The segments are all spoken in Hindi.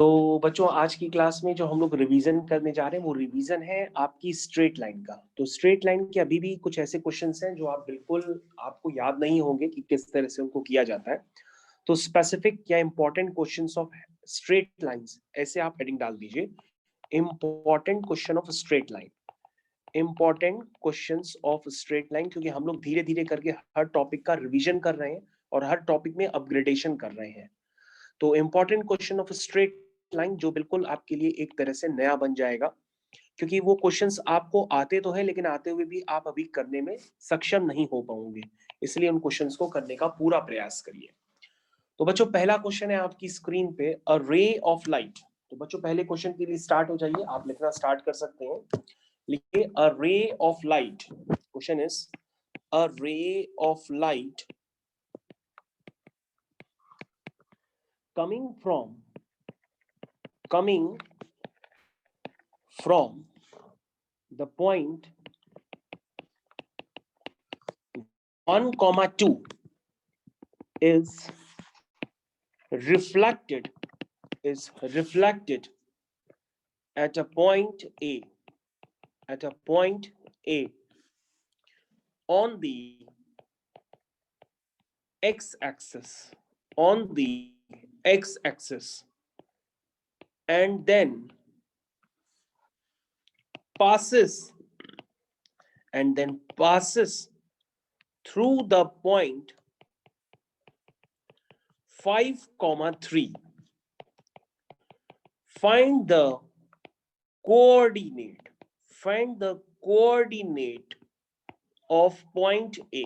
तो बच्चों आज की क्लास में जो हम लोग रिवीजन करने जा रहे हैं वो रिवीजन है आपकी स्ट्रेट लाइन का। तो स्ट्रेट लाइन के अभी भी कुछ ऐसे क्वेश्चंस हैं जो आप बिल्कुल आपको याद नहीं होंगे कि किस तरह से उनको किया जाता है। तो स्पेसिफिक या important questions of straight lines ऐसे आप हेडिंग डाल दीजिए, important question of straight line, important questions of straight line, क्योंकि हम लोग धीरे धीरे करके हर टॉपिक का रिवीजन कर रहे हैं और हर टॉपिक में अपग्रेडेशन कर रहे हैं। तो important question of straight line जो बिल्कुल आपके लिए एक तरह से नया बन जाएगा, क्योंकि वो क्वेश्चंस आपको आते तो है लेकिन आते हुए भी आप अभी करने में सक्षम नहीं हो पाओगे, इसलिए उन क्वेश्चंस को करने का पूरा प्रयास करिए। तो बच्चों पहला क्वेश्चन है आपकी स्क्रीन पे, अ रे ऑफ लाइट। तो बच्चों पहले क्वेश्चन के लिए स्टार्ट हो जाइए, आप लिखना स्टार्ट कर सकते हैं। लिखिए a ray of light. Question is a ray of light coming from the point 1, 2 is reflected at a point A on the x-axis and then passes through the point 5, 3. Find the coordinate of point A.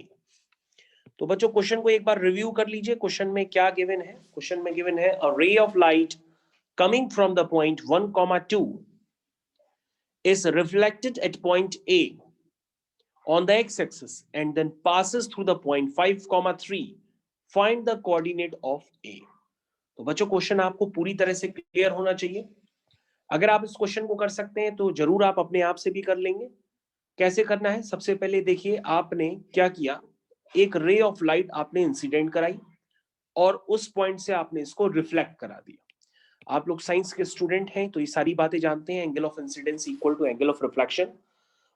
तो बच्चों क्वेश्चन को एक बार रिव्यू कर लीजिए। क्वेश्चन में क्या गिवन है? क्वेश्चन में गिवन है a ray of light coming from the point 1, 2 is reflected at point A on the x-axis and then passes through the point 5, 3. Find the coordinate of A. तो बच्चों क्वेश्चन आपको पूरी तरह से क्लियर होना चाहिए। अगर आप इस क्वेश्चन को कर सकते हैं तो जरूर आप अपने आप से भी कर लेंगे। कैसे करना है? सबसे पहले देखिए आपने क्या किया, एक रे ऑफ लाइट आपने इंसिडेंट कराई और उस पॉइंट से आपने इसको रिफ्लेक्ट करा दिया। आप लोग साइंस के स्टूडेंट हैं तो ये सारी बातें जानते हैं, angle of incidence equal to angle of reflection.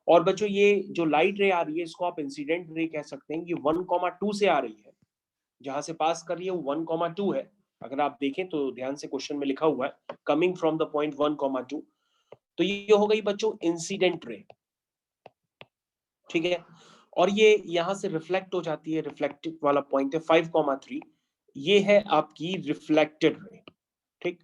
और बच्चों ये जो लाइट रे आ रही है इसको आप इंसिडेंट रे कह सकते हैं। ये 1, 2 से आ रही है, जहां से पास कर रही है वो 1, 2 है। अगर आप देखें तो ध्यान से क्वेश्चन में लिखा हुआ है कमिंग फ्रॉम द पॉइंट 1, 2। तो ये हो गई बच्चों इंसिडेंट रे, ठीक है। और ये यहां से रिफ्लेक्ट हो जाती है, रिफ्लेक्टेड वाला पॉइंट है 5, 3। ये है आपकी रिफ्लेक्टेड रे, ठीक।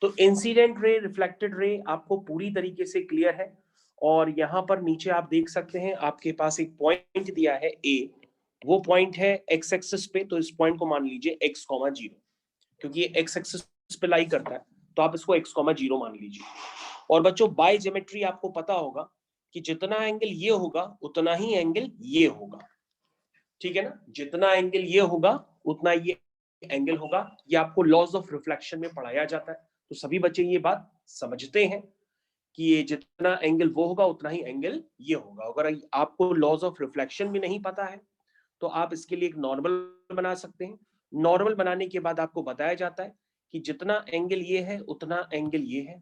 तो इंसिडेंट रे, रिफ्लेक्टेड रे आपको पूरी तरीके से क्लियर है। और यहां पर नीचे आप देख सकते हैं आपके पास एक पॉइंट दिया है ए, वो पॉइंट है एक्स एक्सिस पे। तो इस पॉइंट को मान लीजिए x, 0, क्योंकि ये एक्स एक्सिस पे लाई करता है तो आप इसको x, 0 मान लीजिए। और बच्चों बाय ज्योमेट्री आपको पता होगा कि जितना एंगल ये होगा उतना ही एंगल ये होगा, ठीक है ना। जितना एंगल ये होगा उतना ये एंगल होगा। ये आपको लॉज ऑफ रिफ्लेक्शन में पढ़ाया जाता है, तो सभी बच्चे ये बात समझते हैं कि ये जितना एंगल वो होगा उतना ही एंगल ये होगा। अगर आपको लॉज ऑफ रिफ्लेक्शन भी नहीं पता है तो आप इसके लिए एक नॉर्मल बना सकते हैं। नॉर्मल बनाने के बाद आपको बताया जाता है कि जितना एंगल ये है उतना एंगल ये है।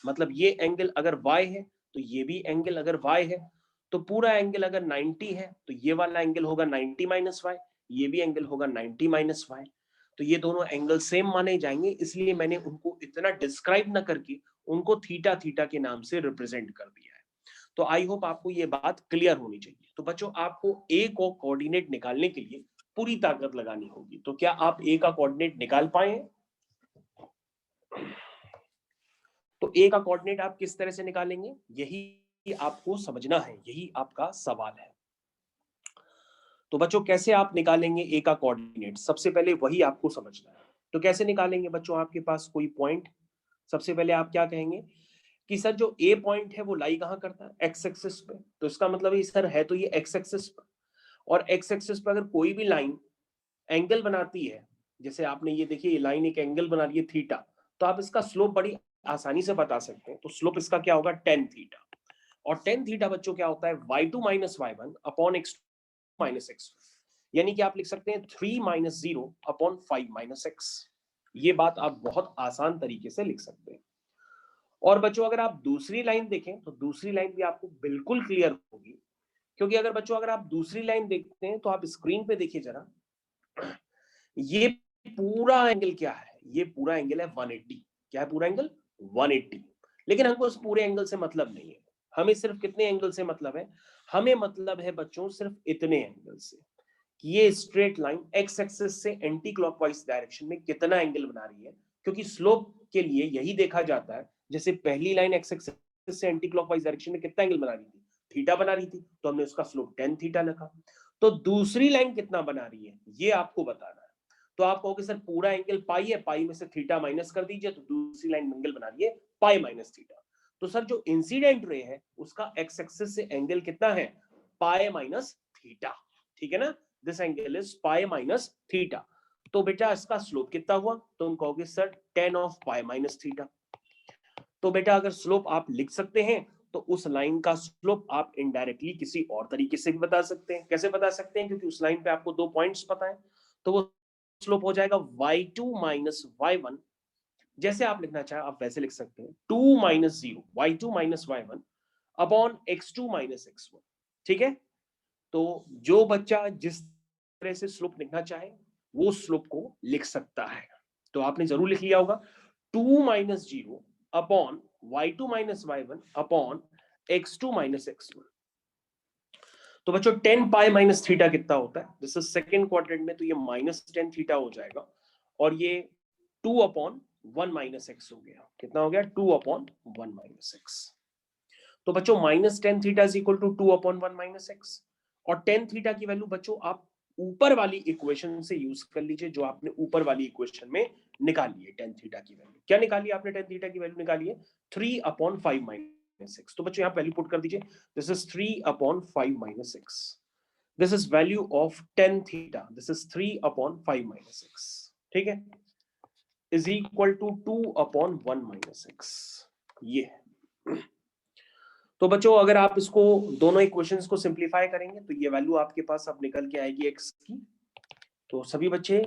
मतलब ये एंगल अगर y है तो ये भी एंगल अगर y है, तो पूरा एंगल अगर 90 है तो ये वाला एंगल होगा 90 माइनस वाई, ये भी एंगल होगा 90 माइनस वाई। तो ये दोनों एंगल सेम माने जाएंगे, इसलिए मैंने उनको इतना डिस्क्राइब ना करके उनको थीटा थीटा के नाम से रिप्रेजेंट कर दिया है। तो आई होप आपको ये बात क्लियर होनी चाहिए। तो बच्चों आपको ए को कोऑर्डिनेट निकालने के लिए पूरी ताकत लगानी होगी। तो क्या आप ए का कोऑर्डिनेट निकाल पाए? तो ए का कोऑर्डिनेट आप किस तरह से निकालेंगे यही आपको समझना है, यही आपका सवाल है। तो बच्चों कैसे आप निकालेंगे ए का कोऑर्डिनेट, सबसे पहले वही आपको समझना है। तो कैसे निकालेंगे बच्चों? आपके पास कोई पॉइंट, सबसे पहले आप क्या कहेंगे कि सर जो ए पॉइंट है वो लाई कहां करता है? एक्स एक्सिस पे। तो इसका मतलब है सर है तो ये एक्स एक्सिस पर, और एक्स एक्सिस पर अगर कोई भी लाइन एंगल बनाती है, जैसे आपने ये देखिए ये लाइन एक एंगल बना रही है थीटा, तो आप इसका स्लोप बड़ी आसानी से बता सकते हैं। तो स्लोप इसका क्या होगा? Tan theta. और टेन थीटा बच्चों क्या होता है? y2 minus y1 upon x2 minus x1। यानी कि आप लिख सकते हैं 3 - 0 अपॉन 5 - x। ये बात आप बहुत आसान तरीके से लिख सकते हैं। और बच्चों अगर आप दूसरी लाइन देखें तो दूसरी लाइन भी आपको बिल्कुल क्लियर होगी, क्योंकि अगर बच्चों अगर आप दूसरी लाइन देखते हैं तो आप स्क्रीन पे देखिए जरा, ये पूरा एंगल क्या है, ये पूरा एंगल है 180। क्या है पूरा एंगल? 180। लेकिन हमको उस पूरे एंगल से मतलब नहीं है, हमें सिर्फ कितने एंगल से मतलब है? हमें मतलब है बच्चों सिर्फ इतने एंगल से कि ये स्ट्रेट लाइन एक्स एक्सिस से एंटी क्लॉकवाइज डायरेक्शन में कितना एंगल बना रही है। क्योंकि स्लोप के लिए यही देखा जाता है, जैसे पहली लाइन एक्स एक्सिस से एंटी क्लॉकवाइज डायरेक्शन में कितना एंगल बना रही थी? थीटा बना रही थी, तो हमने उसका स्लोप tan थीटा लिखा। तो दूसरी लाइन कितना बना रही है ये आपको बताना है। तो आप कहोगे सर पूरा एंगल पाई है, पाई में से थीटा माइनस कर दीजिए, तो दूसरी लाइन एंगल बना रही है पाई माइनस थीटा। तो सर जो इंसिडेंट रे है उसका एक्स एक्सिस से एंगल कितना है? Pi minus theta. ठीक है ना? This angle is pi minus theta. तो बेटा इसका स्लोप कितना हुआ? तुम कहोगे sir tan of pi minus theta. तो बेटा अगर स्लोप आप लिख सकते हैं तो उस लाइन का स्लोप आप इनडायरेक्टली किसी और तरीके से भी बता सकते हैं। कैसे बता सकते हैं? क्योंकि उस लाइन पे आपको 2 पॉइंट्स पता है, तो वो स्लोप हो जाएगा y2 माइनस y1। जैसे आप लिखना चाहे आप वैसे लिख सकते हैं 2 minus 0 y2 minus y1 upon x2 minus x1। ठीक है? तो जो बच्चा जिस तरह से स्लोप लिखना चाहे वो स्लोप को लिख सकता है। तो आपने जरूर लिख लिया होगा 2 minus 0 upon y2 minus y1 upon x2 minus x1। तो बच्चों tan पाई माइनस थीटा कितना होता है? दिस इज सेकंड क्वाड्रेंट में, तो ये माइनस tan थीटा हो जाएगा और ये 2 अपॉन 1 माइनस एक्स हो गया। कितना हो गया? 2 अपॉन 1 माइनस एक्स। तो बच्चों minus tan theta is equal to 2 upon 1 minus x. और tan थीटा की वैल्यू बच्चों आप ऊपर वाली इक्वेशन से यूज कर लीजिए, जो आपने ऊपर वाली इक्वेशन में निकाली है। tan थीटा की वैल्यू क्या निकाली है आपने? tan थीटा की वैल्यू निकाली है 3 अपॉन 5 माइनस एक्स। तो बच्चों यहाँ वैल्यू पुट कर दीजिए। This is 3 upon 5 minus x. This is value of tan theta, this is 3 upon 5 minus x. ठीक है? Is equal to 2 upon 1 minus x. ये तो बच्चों अगर आप इसको दोनों इक्वेशंस को सिंपलीफाई करेंगे तो ये वैल्यू आपके पास अब निकल के आएगी x की। तो सभी बच्चे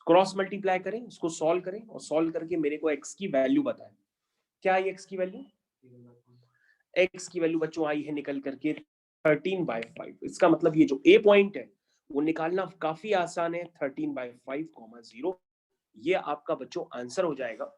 क्रॉस मल्टीप्लाई करें, इसको सॉल्व करें और सॉल्व करके मेरे को x की वैल्यू बताएं। क्या आई x की वैल्यू? x की वैल्यू बच्चों आई है निकल करके 13/5। इसका मतलब ये जो a पॉइंट है वो निकालना काफी आसान है। 13/5, 0 ये आपका बच्चों आंसर हो जाएगा।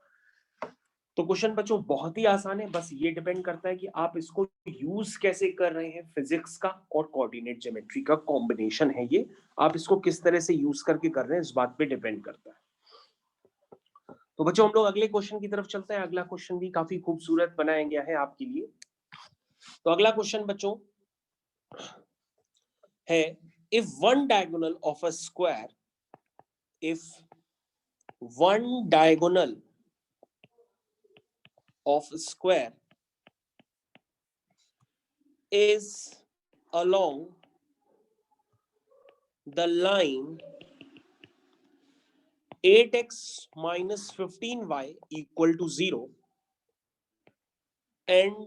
तो क्वेश्चन बच्चों बहुत ही आसान है, बस ये डिपेंड करता है कि आप इसको यूज कैसे कर रहे हैं। फिजिक्स का और कोऑर्डिनेट ज्योमेट्री का कॉम्बिनेशन है ये, आप इसको किस तरह से यूज करके कर रहे हैं इस बात पे डिपेंड करता है। तो बच्चों हम लोग अगले क्वेश्चन की तरफ चलते हैं। अगला क्वेश्चन भी काफी खूबसूरत बनाया गया है आपके लिए। तो अगला क्वेश्चन बच्चों है, if one diagonal of a square, if one diagonal of a square is along the line 8x minus 15y equal to 0 and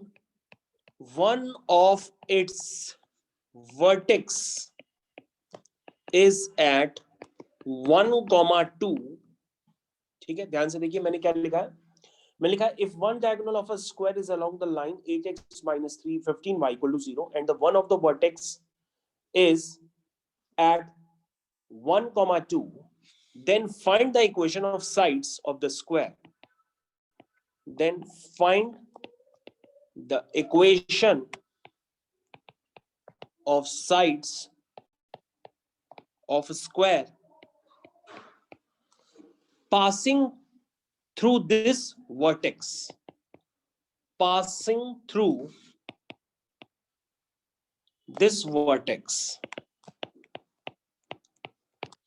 one of its vertex is at 1,2। ठीक है, ध्यान से देखिए मैंने क्या लिखा है। मैंने लिखा if one diagonal of a square is along the line 8x minus 3 15y equal to 0 and the one of the vertex is at 1,2, then find the equation of sides of the square. Then find the equation of sides of a square passing through this vertex. Passing through this vertex.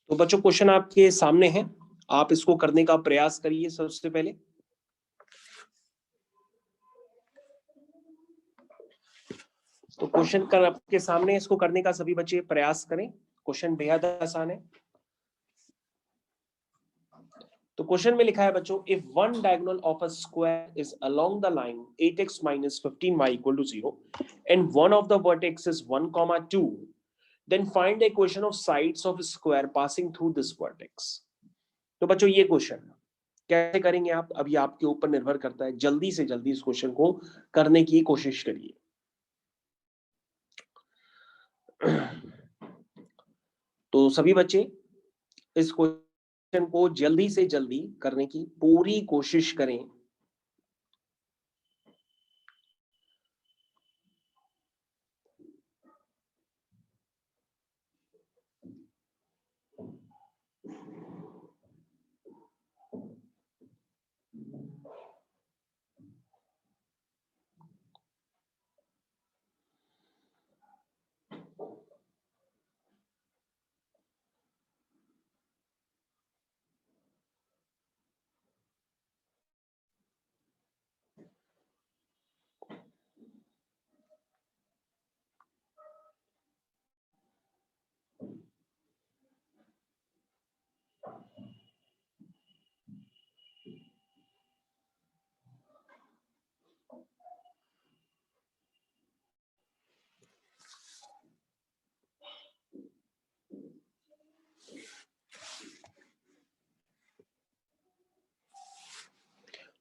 तो बच्चों क्वेश्चन आपके सामने है, आप इसको करने का प्रयास करिए। सबसे पहले तो क्वेश्चन कर आपके सामने, इसको करने का सभी बच्चे प्रयास करें। क्वेश्चन बेहद आसान है। तो क्वेश्चन में लिखा है बच्चों, if one diagonal of a square is along the line 8x minus 15y equal to 0 and one of the vertex is 1,2, then find the equation of sides of a square passing through this vertex. तो बच्चों ये क्वेश्चन है। कैसे करेंगे आप, अभी आपके ऊपर निर्भर करता है। जल्दी से जल्दी इस क्वेश्चन को करने की कोशिश करिए। तो सभी बच्चे इस क्वेश्चन को जल्दी से जल्दी करने की पूरी कोशिश करें।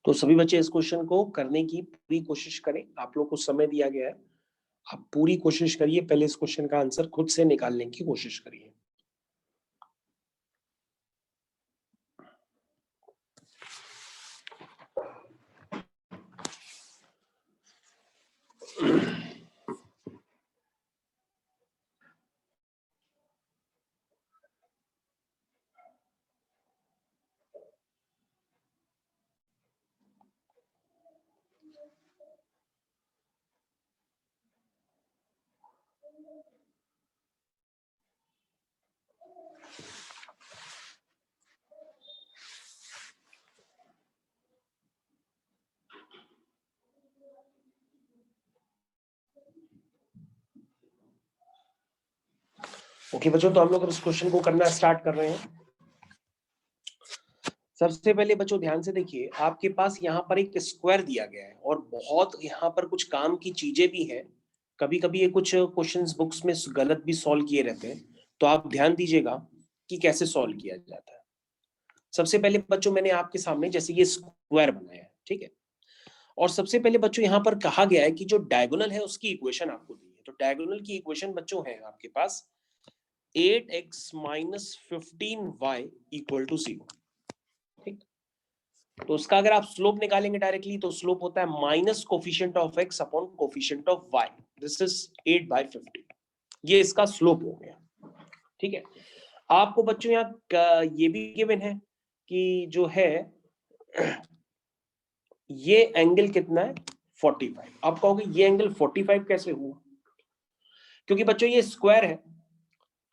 तो सभी बच्चे इस क्वेश्चन को करने की पूरी कोशिश करें। आप लोग को समय दिया गया है, आप पूरी कोशिश करिए, पहले इस क्वेश्चन का आंसर खुद से निकालने की कोशिश करिए। ओके बच्चों, तो हम लोग इस क्वेश्चन को करना स्टार्ट कर रहे हैं। सबसे पहले बच्चों ध्यान से देखिए, आपके पास यहाँ पर एक स्क्वायर दिया गया है और बहुत यहाँ पर कुछ काम की चीजें भी हैं। कभी कभी ये कुछ क्वेश्चंस बुक्स में गलत भी सॉल्व किए रहते हैं, तो आप ध्यान दीजिएगा कि कैसे सॉल्व किया जाता है। सबसे पहले बच्चों मैंने आपके सामने जैसे ये स्क्वायर बनाया है, ठीक है। और सबसे पहले बच्चों यहाँ पर कहा गया है कि जो डायगोनल है उसकी इक्वेशन आपको दी है। तो डायगोनल की इक्वेशन बच्चों है आपके पास 8x minus 15y equal to 0, ठीक। तो उसका अगर आप स्लोप निकालेंगे डायरेक्टली तो स्लोप होता है minus coefficient of x upon coefficient of y, this is 8/15। ये इसका स्लोप हो गया, ठीक है। आपको बच्चों यहाँ ये भी गिवन है कि जो है ये एंगल कितना है 45। आप कहोगे ये एंगल 45 कैसे हुआ, क्योंकि बच्चों ये स्क्वायर है,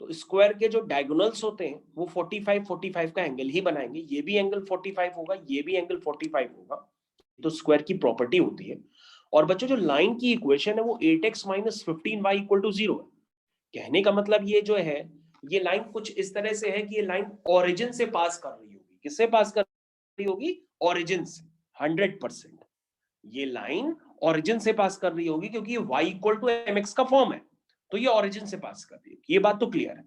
तो स्क्वायर के जो डायगोनल्स होते हैं वो 45 का एंगल ही बनाएंगे। ये भी एंगल 45 होगा, ये भी एंगल 45 होगा, तो स्क्वायर की प्रॉपर्टी होती है। और बच्चों जो लाइन की इक्वेशन है वो 8x minus 15y equal to 0 है। कहने का मतलब ये जो है, ये लाइन कुछ इस तरह से है कि ये लाइन ओरिजिन से पास कर रही होगी। किससे पास कर रही होगी? ओरिजिन से, 100%। ये लाइन ओरिजिन से पास कर रही होगी क्योंकि ये y इक्वल टू mx का फॉर्म है, तो ये ओरिजिन से पास कर रही है। ये बात तो क्लियर है।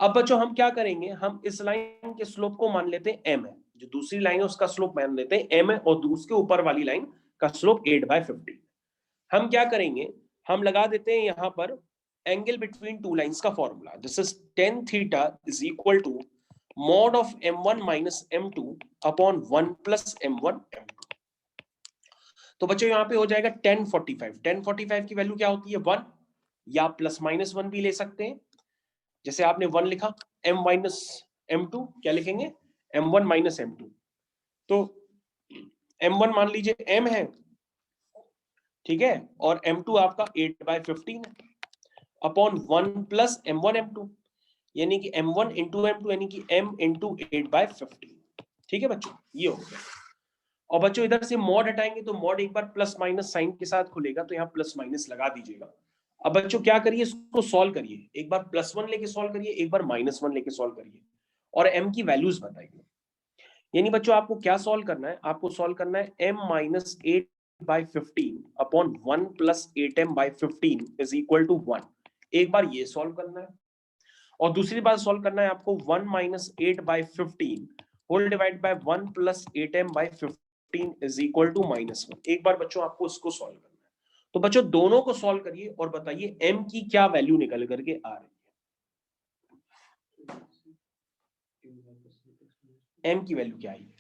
अब बच्चों हम क्या करेंगे, हम इस लाइन के स्लोप को मान लेते हैं m है, जो दूसरी लाइन है उसका स्लोप मान लेते हैं m है, और उसके ऊपर वाली लाइन का स्लोप 8/15। हम क्या करेंगे, हम लगा देते हैं यहां पर एंगल बिटवीन टू लाइंस का formula. This is tan theta is equal to mod of m1 minus m2 upon 1 plus m1 m2। तो बच्चों यहाँ पे हो जाएगा tan 45। tan 45 की वैल्यू क्या होती है 1, या प्लस माइनस 1 भी ले सकते हैं। जैसे आपने 1 लिखा, m माइनस m2 क्या लिखेंगे m1 माइनस m2। तो m1 मान लीजिए m है, ठीक है, और m2 आपका 8/15 है, अपॉन 1 प्लस m1 m2, यानी कि m1 इंटू m2 यानी कि m इंटू 8/15। ठीक है बच्चों, ये हो गया। और बच्चों इधर से मॉड हटाएंगे तो मॉड एक बार प्लस माइनस साइन के साथ खुलेगा, तो यहाँ प्लस माइनस लगा दीजिएगा। अब बच्चों क्या करिए, इसको सॉल्व करिए। एक बार +1 लेके सॉल्व करिए, एक बार -1 लेके सॉल्व करिए, और m की वैल्यूज बताइए। यानी बच्चों आपको क्या सॉल्व करना है, आपको सॉल्व करना है m minus 8/15 upon 1 plus 8m/15 is equal to 1। एक बार ये सॉल्व करना है, और दूसरी बार सॉल्व करना है आपको 1 minus 8/15 whole divide by 1 plus 8m by 15 is equal to -1। एक बार बच्चों आपको इसको सॉल्व करना है। तो बच्चों दोनों को सॉल्व करिए और बताइए m की क्या वैल्यू निकल करके आ रही है। m की वैल्यू क्या आई है?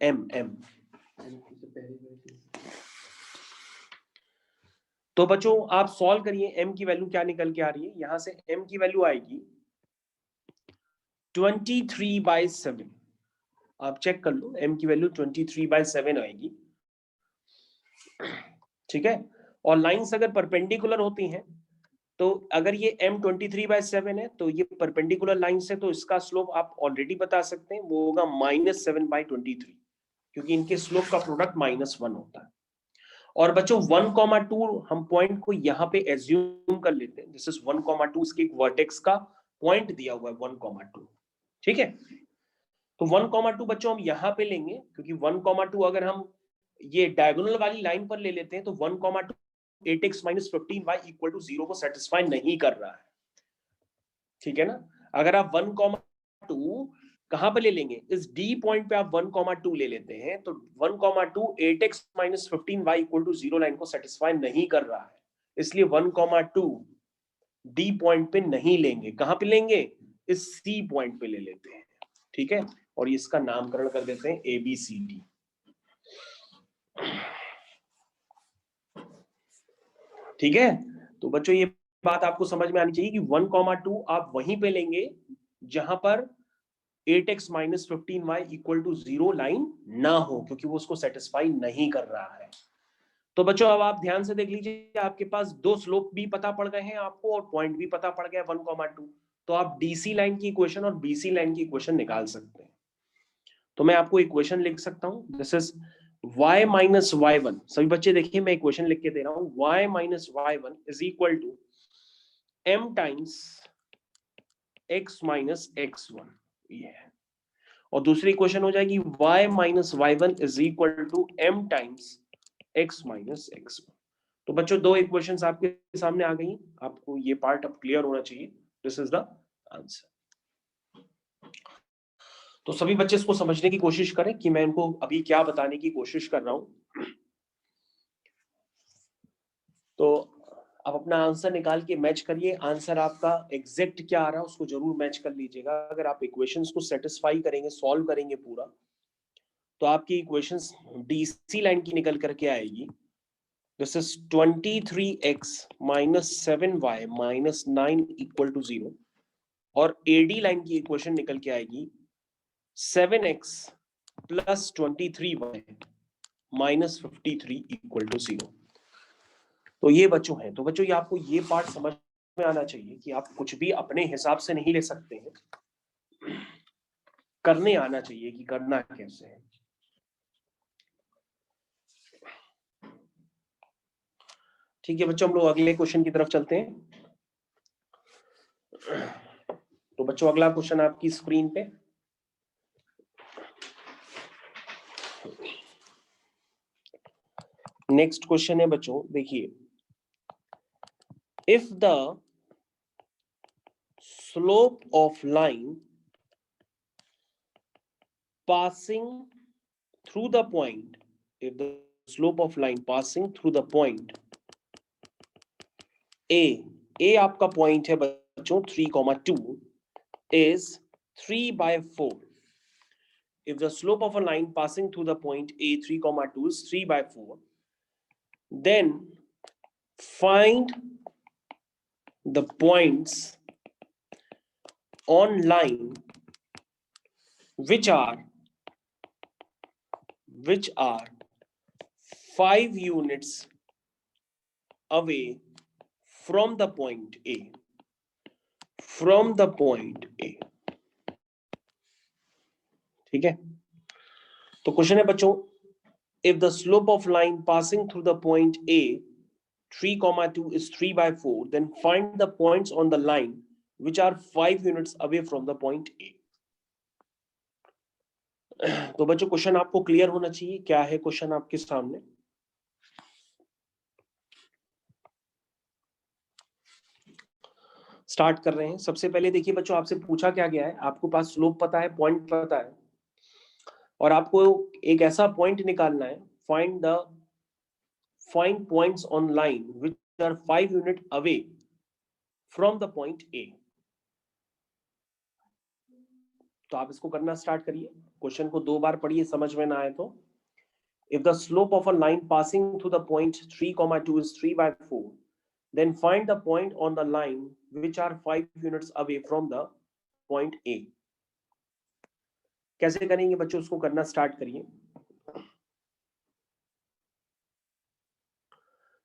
m तो बच्चों आप सॉल्व करिए, m की वैल्यू क्या निकल के आ रही है। यहां से m की वैल्यू आएगी 23/7। आप चेक कर लो, m की वैल्यू 23/7 आएगी, ठीक है। और लाइंस अगर परपेंडिकुलर होती हैं तो अगर ये m 23/7 है तो ये परपेंडिकुलर लाइन से, तो इसका स्लोप आप ऑलरेडी बता सकते हैं, वो होगा -7/23, क्योंकि इनके स्लोप का प्रोडक्ट -1 होता है। और बच्चों 1,2 हम पॉइंट को यहाँ पे एज्यूम कर लेते हैं, दिस इज 1,2, इसके एक वर्टेक्स का पॉइंट दिया हुआ है 1,2, ठीक है। तो 1,2 बच्चों हम यहाँ पे लेंगे, क्योंकि 1,2 अगर हम ये डायगोनल वाली लाइन पर ले लेते हैं तो 1,2 8x - 15y = 0 को सेटिस्फाई नहीं कर रहा है, ठीक है ना। अगर आप 1,2 कहां पे ले लेंगे, इस D पॉइंट पे आप 1,2 ले लेते हैं तो 1,2 8x - 15y = 0 लाइन को सेटिस्फाई नहीं कर रहा है, इसलिए 1,2 D पॉइंट पे नहीं लेंगे। कहां पे लेंगे, इस C पॉइंट पे ले लेते हैं, ठीक है। और इसका नामकरण कर देते हैं ABCD, ठीक है। तो बच्चों ये बात आपको समझ में आनी चाहिए कि 1,2 आप वहीं पे लेंगे जहां पर 8x - 15y = 0 लाइन ना हो, क्योंकि वो उसको सेटिस्फाई नहीं कर रहा है। तो बच्चों अब आप ध्यान से देख लीजिए, आपके पास दो स्लोप भी पता पड़ गए हैं आपको और पॉइंट भी पता पड़ गया 1,2, तो आप DC लाइन की इक्वेशन और BC लाइन की इक्वेशन निकाल सकते हैं। तो मैं आपको इक्वेशन लिख सकता हूं, दिस इज y - y1। सभी बच्चे देखिए, मैं इक्वेशन लिख के दे रहा हूं, y - y1 = m times x - x1, ये है। और दूसरी इक्वेशन हो जाएगी y - y1 = m times x - x1। तो बच्चों दो इक्वेशंस आपके सामने आ गई, आपको ये पार्ट अब क्लियर होना चाहिए, दिस इज द आंसर। तो सभी बच्चे इसको समझने की कोशिश करें कि मैं इनको अभी क्या बताने की कोशिश कर रहा हूं। तो आप अपना आंसर निकाल के मैच करिए, आंसर आपका एग्जैक्ट क्या आ रहा है उसको जरूर मैच कर लीजिएगा। अगर आप इक्वेशंस को सेटिस्फाई करेंगे, सॉल्व करेंगे पूरा, तो आपकी इक्वेशंस DC लाइन की निकल करके आएगी, दिस इज 23x - 7y - 9 = 0। और AD लाइन की इक्वेशन निकल के आएगी 7x + 23y - 53 = 0। तो ये बच्चों हैं। तो बच्चों ये आपको ये पार्ट समझ में आना चाहिए कि आप कुछ भी अपने हिसाब से नहीं ले सकते हैं, करने आना चाहिए कि करना कैसे है। ठीक है बच्चों, हम लोग अगले क्वेश्चन की तरफ चलते हैं। तो बच्चों अगला क्वेश्चन आपकी स्क्रीन पे, नेक्स्ट क्वेश्चन है बच्चों, देखिए, if the slope of line passing through the point, if the slope of line passing through the point A आपका पॉइंट है बच्चों 3,2 is 3/4. If the slope of a line passing through the point A 3,2 is 3/4, then find the points on line which are 5 units away from the point A. From the point A. ठीक है। तो क्वेश्चन है बच्चों, if the slope of line passing through the point A 3,2 is 3/4, then find the points on the line which are 5 units away from the point A. तो बच्चों क्वेश्चन आपको क्लियर होना चाहिए, क्या है क्वेश्चन आपके सामने। स्टार्ट कर रहे हैं। सबसे पहले देखिए बच्चों, आपसे पूछा क्या गया है, आपको पास स्लोप पता है, पॉइंट पता है, और आपको एक ऐसा पॉइंट निकालना है। Find points on line which are 5 unit away from the point A. तो आप इसको करना स्टार्ट करिए। क्वेश्चन को 2 बार पढ़िए, समझ में ना आए तो। If the slope of a line passing through the point 3, 2 is 3/4, then find the point on the line which are 5 units away from the point A. कैसे करेंगे बच्चों, उसको करना स्टार्ट करिए।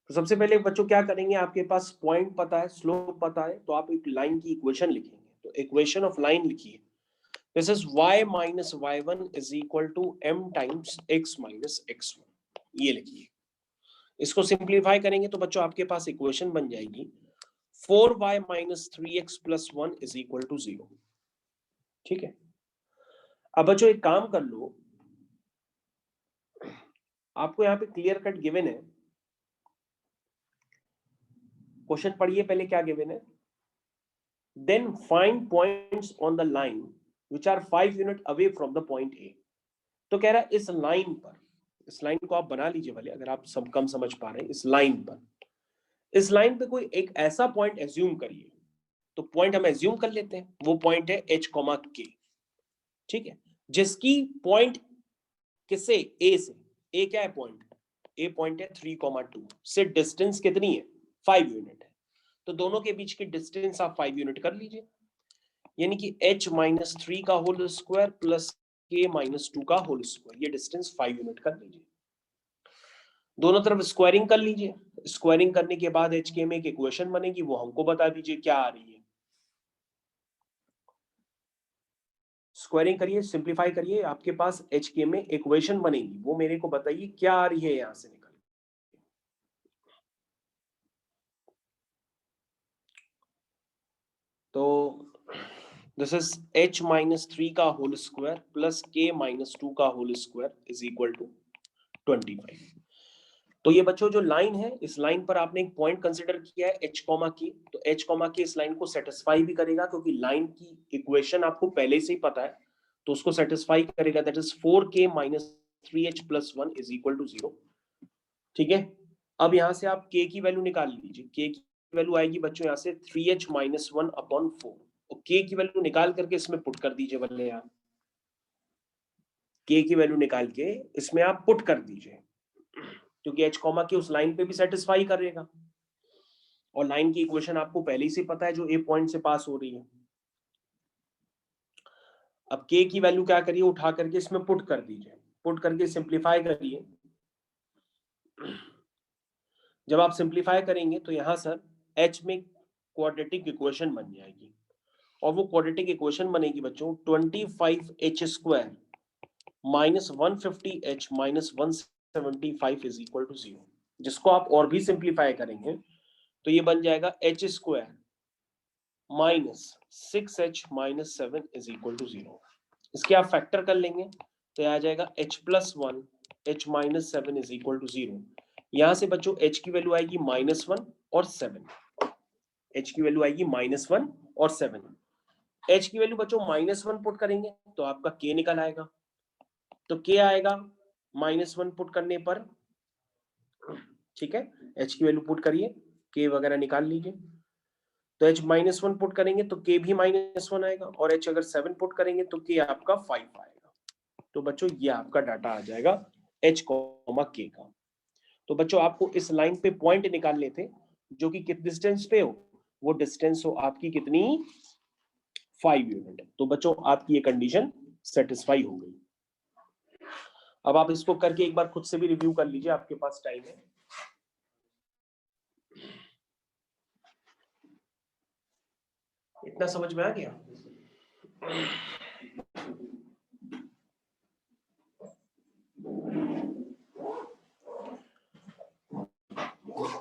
तो सबसे पहले बच्चों क्या करेंगे, आपके पास पॉइंट पता है, स्लोप पता है, तो आप एक लाइन की इक्वेशन लिखेंगे। तो इक्वेशन ऑफ लाइन लिखिए, this is y minus y1 is equal to m times x minus x1, ये लिखिए। इसको सिंप्लीफाई करेंगे तो बच्चों आपके पास इक्वेशन बन जाएगी 4y minus 3x plus 1 is equal to 0। ठीक है, अब बच्चों एक काम कर लो, आपको यहाँ पे क्लियर कट गिवन है। क्वेश्चन पढ़िए पहले क्या गिवन है। Then find points on the line which are 5 unit away from the point A. तो कह रहा है इस लाइन पर, इस लाइन को आप बना लीजिए भले, अगर आप सब कम समझ पा रहे हैं। इस लाइन पे कोई एक ऐसा पॉइंट एज्यूम करिए। तो पॉइंट हम एज्यूम कर लेते हैं, वो पॉइंट है h, k। ठीक है, जिसकी पॉइंट किससे, ए से। ए क्या है, पॉइंट ए, पॉइंट है 3, 2 से डिस्टेंस कितनी है, 5 यूनिट है। तो दोनों के बीच की डिस्टेंस आप 5 यूनिट कर लीजिए, यानी कि h माइनस 3 का whole square plus k minus 2 का होल स्क्वायर, ये डिस्टेंस 5 यूनिट कर लीजिए। दोनों तरफ स्क्वायरिंग कर लीजिए। स्क्वायरिंग करने के बाद एच के में एक इक्वेशन बनेगी, वो हमको बता दीजिए क्या आ रही है। स्क्वायरिंग करिए, सिंप्लीफाई करिए, आपके पास एच के में इक्वेशन बनेगी, वो मेरे को बताइए क्या आ रही है यहां से निकल। तो दिस इज h माइनस 3 का whole square plus k minus 2 का whole square is equal to 25। तो ये बच्चों जो लाइन है, इस लाइन पर आपने एक पॉइंट कंसीडर किया है h, k। तो h, k इस लाइन को सेटिस्फाई भी करेगा, क्योंकि लाइन की इक्वेशन आपको पहले से ही पता है, तो उसको सेटिस्फाई करेगा। That is 4k minus 3h plus 1 is equal to 0। ठीक है, अब यहां से आप k की वैल्यू निकाल लीजिए। k की वैल्यू आएगी बच्चों यहां से 3h माइनस 1 अपॉन 4, और k की वैल्यू निकाल करके इसमें पुट कर दीजिए। बल्ले यार, k की वैल्यू निकाल के इसमें आप पुट कर दीजिए, क्योंकि h, के उस लाइन पे भी सेटिस्फाई करेगा, और लाइन की इक्वेशन आपको पहले से पता है जो ए पॉइंट से पास हो रही है। अब k की वैल्यू क्या करिए, उठा करके इसमें पुट कर दीजिए, पुट करके सिंप्लीफाई करिए। जब आप सिंप्लीफाई करेंगे तो यहां सर h में क्वाड्रेटिक इक्वेशन बन जाएगी, और वो क्वाड्रेटिक इक्वेशन बनेगी बच्चों 25h square minus 150h minus 175 is equal to 0। जिसको आप और भी सिंप्लीफाई करेंगे तो ये बन जाएगा h square minus 6h minus 7 is equal to 0। इसके आप फैक्टर कर लेंगे तो आ जाएगा h plus 1 h minus 7 is equal to 0। यहां से बच्चों h की वैल्यू आएगी -1 और 7। h की वैल्यू आएगी -1 और 7। h की वैल्यू बच्चों -1 पुट करेंगे तो आपका k निकल आएगा। तो k आएगा -1 पुट करने पर। ठीक है, h की वैल्यू पुट करिए, k वगैरह निकाल लीजिए। तो h -1 पुट करेंगे तो k भी -1 आएगा, और h अगर 7 पुट करेंगे तो k आपका 5 आएगा। तो बच्चों ये आपका डाटा आ जाएगा h, k का। तो बच्चों आपको इस लाइन पे पॉइंट निकालने थे जो कि किस डिस्टेंस पे हो, वो डिस्टेंस हो आपकी कितनी, 5 यूनिट। तो बच्चों आपकी ये कंडीशन सेटिस्फाई हो गई। अब आप इसको करके एक बार खुद से भी रिव्यू कर लीजिए, आपके पास टाइम है। इतना समझ में आ गया?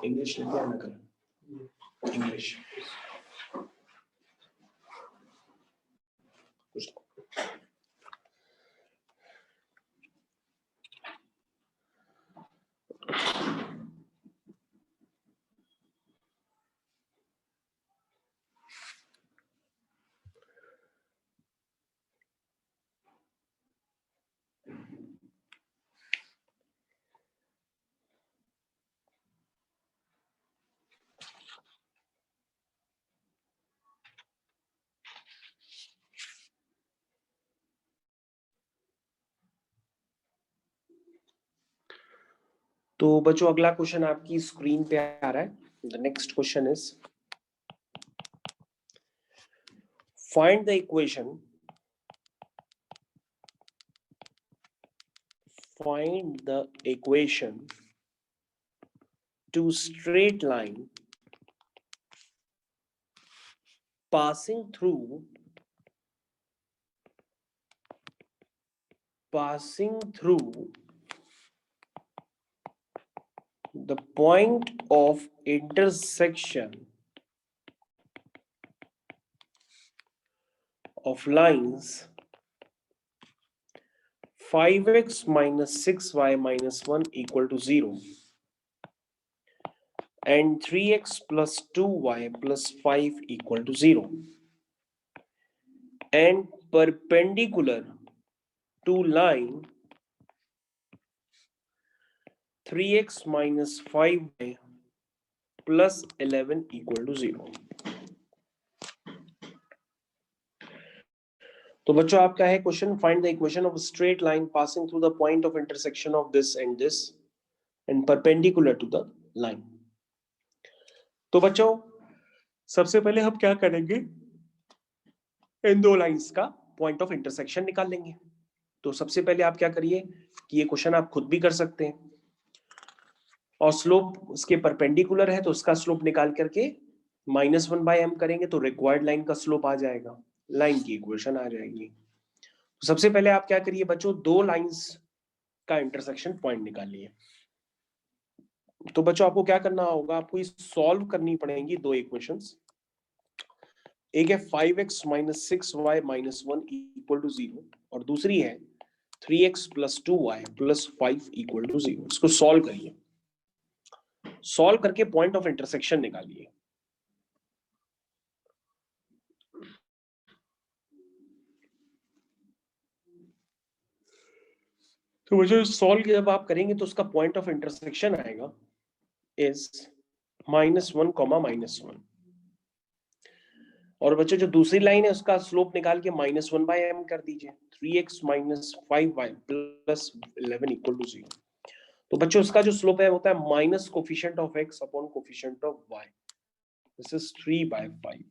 इंग्लिश लिख दिया ना कर, इंग्लिश कुछ तो बच्चों अगला क्वेश्चन आपकी स्क्रीन पे आ रहा है. The next question is find the equation to straight line passing through the point of intersection of lines 5x minus 6y minus 1 equal to 0 and 3x plus 2y plus 5 equal to 0 and perpendicular to line 3x minus 5y plus 11 equal to 0. तो बच्चों आपका है question find the equation of straight line passing through the point of intersection of this and perpendicular to the line. तो बच्चों सबसे पहले हम क्या करेंगे, इन दो लाइंस का पॉइंट ऑफ इंटरसेक्शन निकाल लेंगे. तो सबसे पहले आप क्या करिए कि ये क्वेश्चन आप खुद भी कर सकते हैं और स्लोप उसके परपेंडिकुलर है तो उसका स्लोप निकाल करके -1/m करेंगे तो रिक्वायर्ड लाइन का स्लोप आ जाएगा, लाइन की इक्वेशन आ जाएगी. तो सबसे पहले आप क्या करिए बच्चों, दो लाइंस का इंटरसेक्शन पॉइंट निकालिए. तो बच्चों आपको क्या करना होगा, आपको ये सॉल्व करनी पड़ेंगी दो इक्वेशंस. एक है 5x minus 6y minus 1 equal to 0 और दूसरी है 3x plus 2y plus 5 equal to 0. इसको सॉल्व करिए, सॉल्व करके पॉइंट ऑफ इंटरसेक्शन निकालिए. तो बच्चों सॉल्व जब आप करेंगे तो उसका पॉइंट ऑफ इंटरसेक्शन आएगा इज -1, -1. और बच्चों जो दूसरी लाइन है उसका स्लोप निकाल के -1/m कर दीजिए. 3x minus 5y plus 11 equal to 0. तो बच्चों उसका जो स्लोप है होता है minus coefficient of x upon coefficient of y. This is 3/5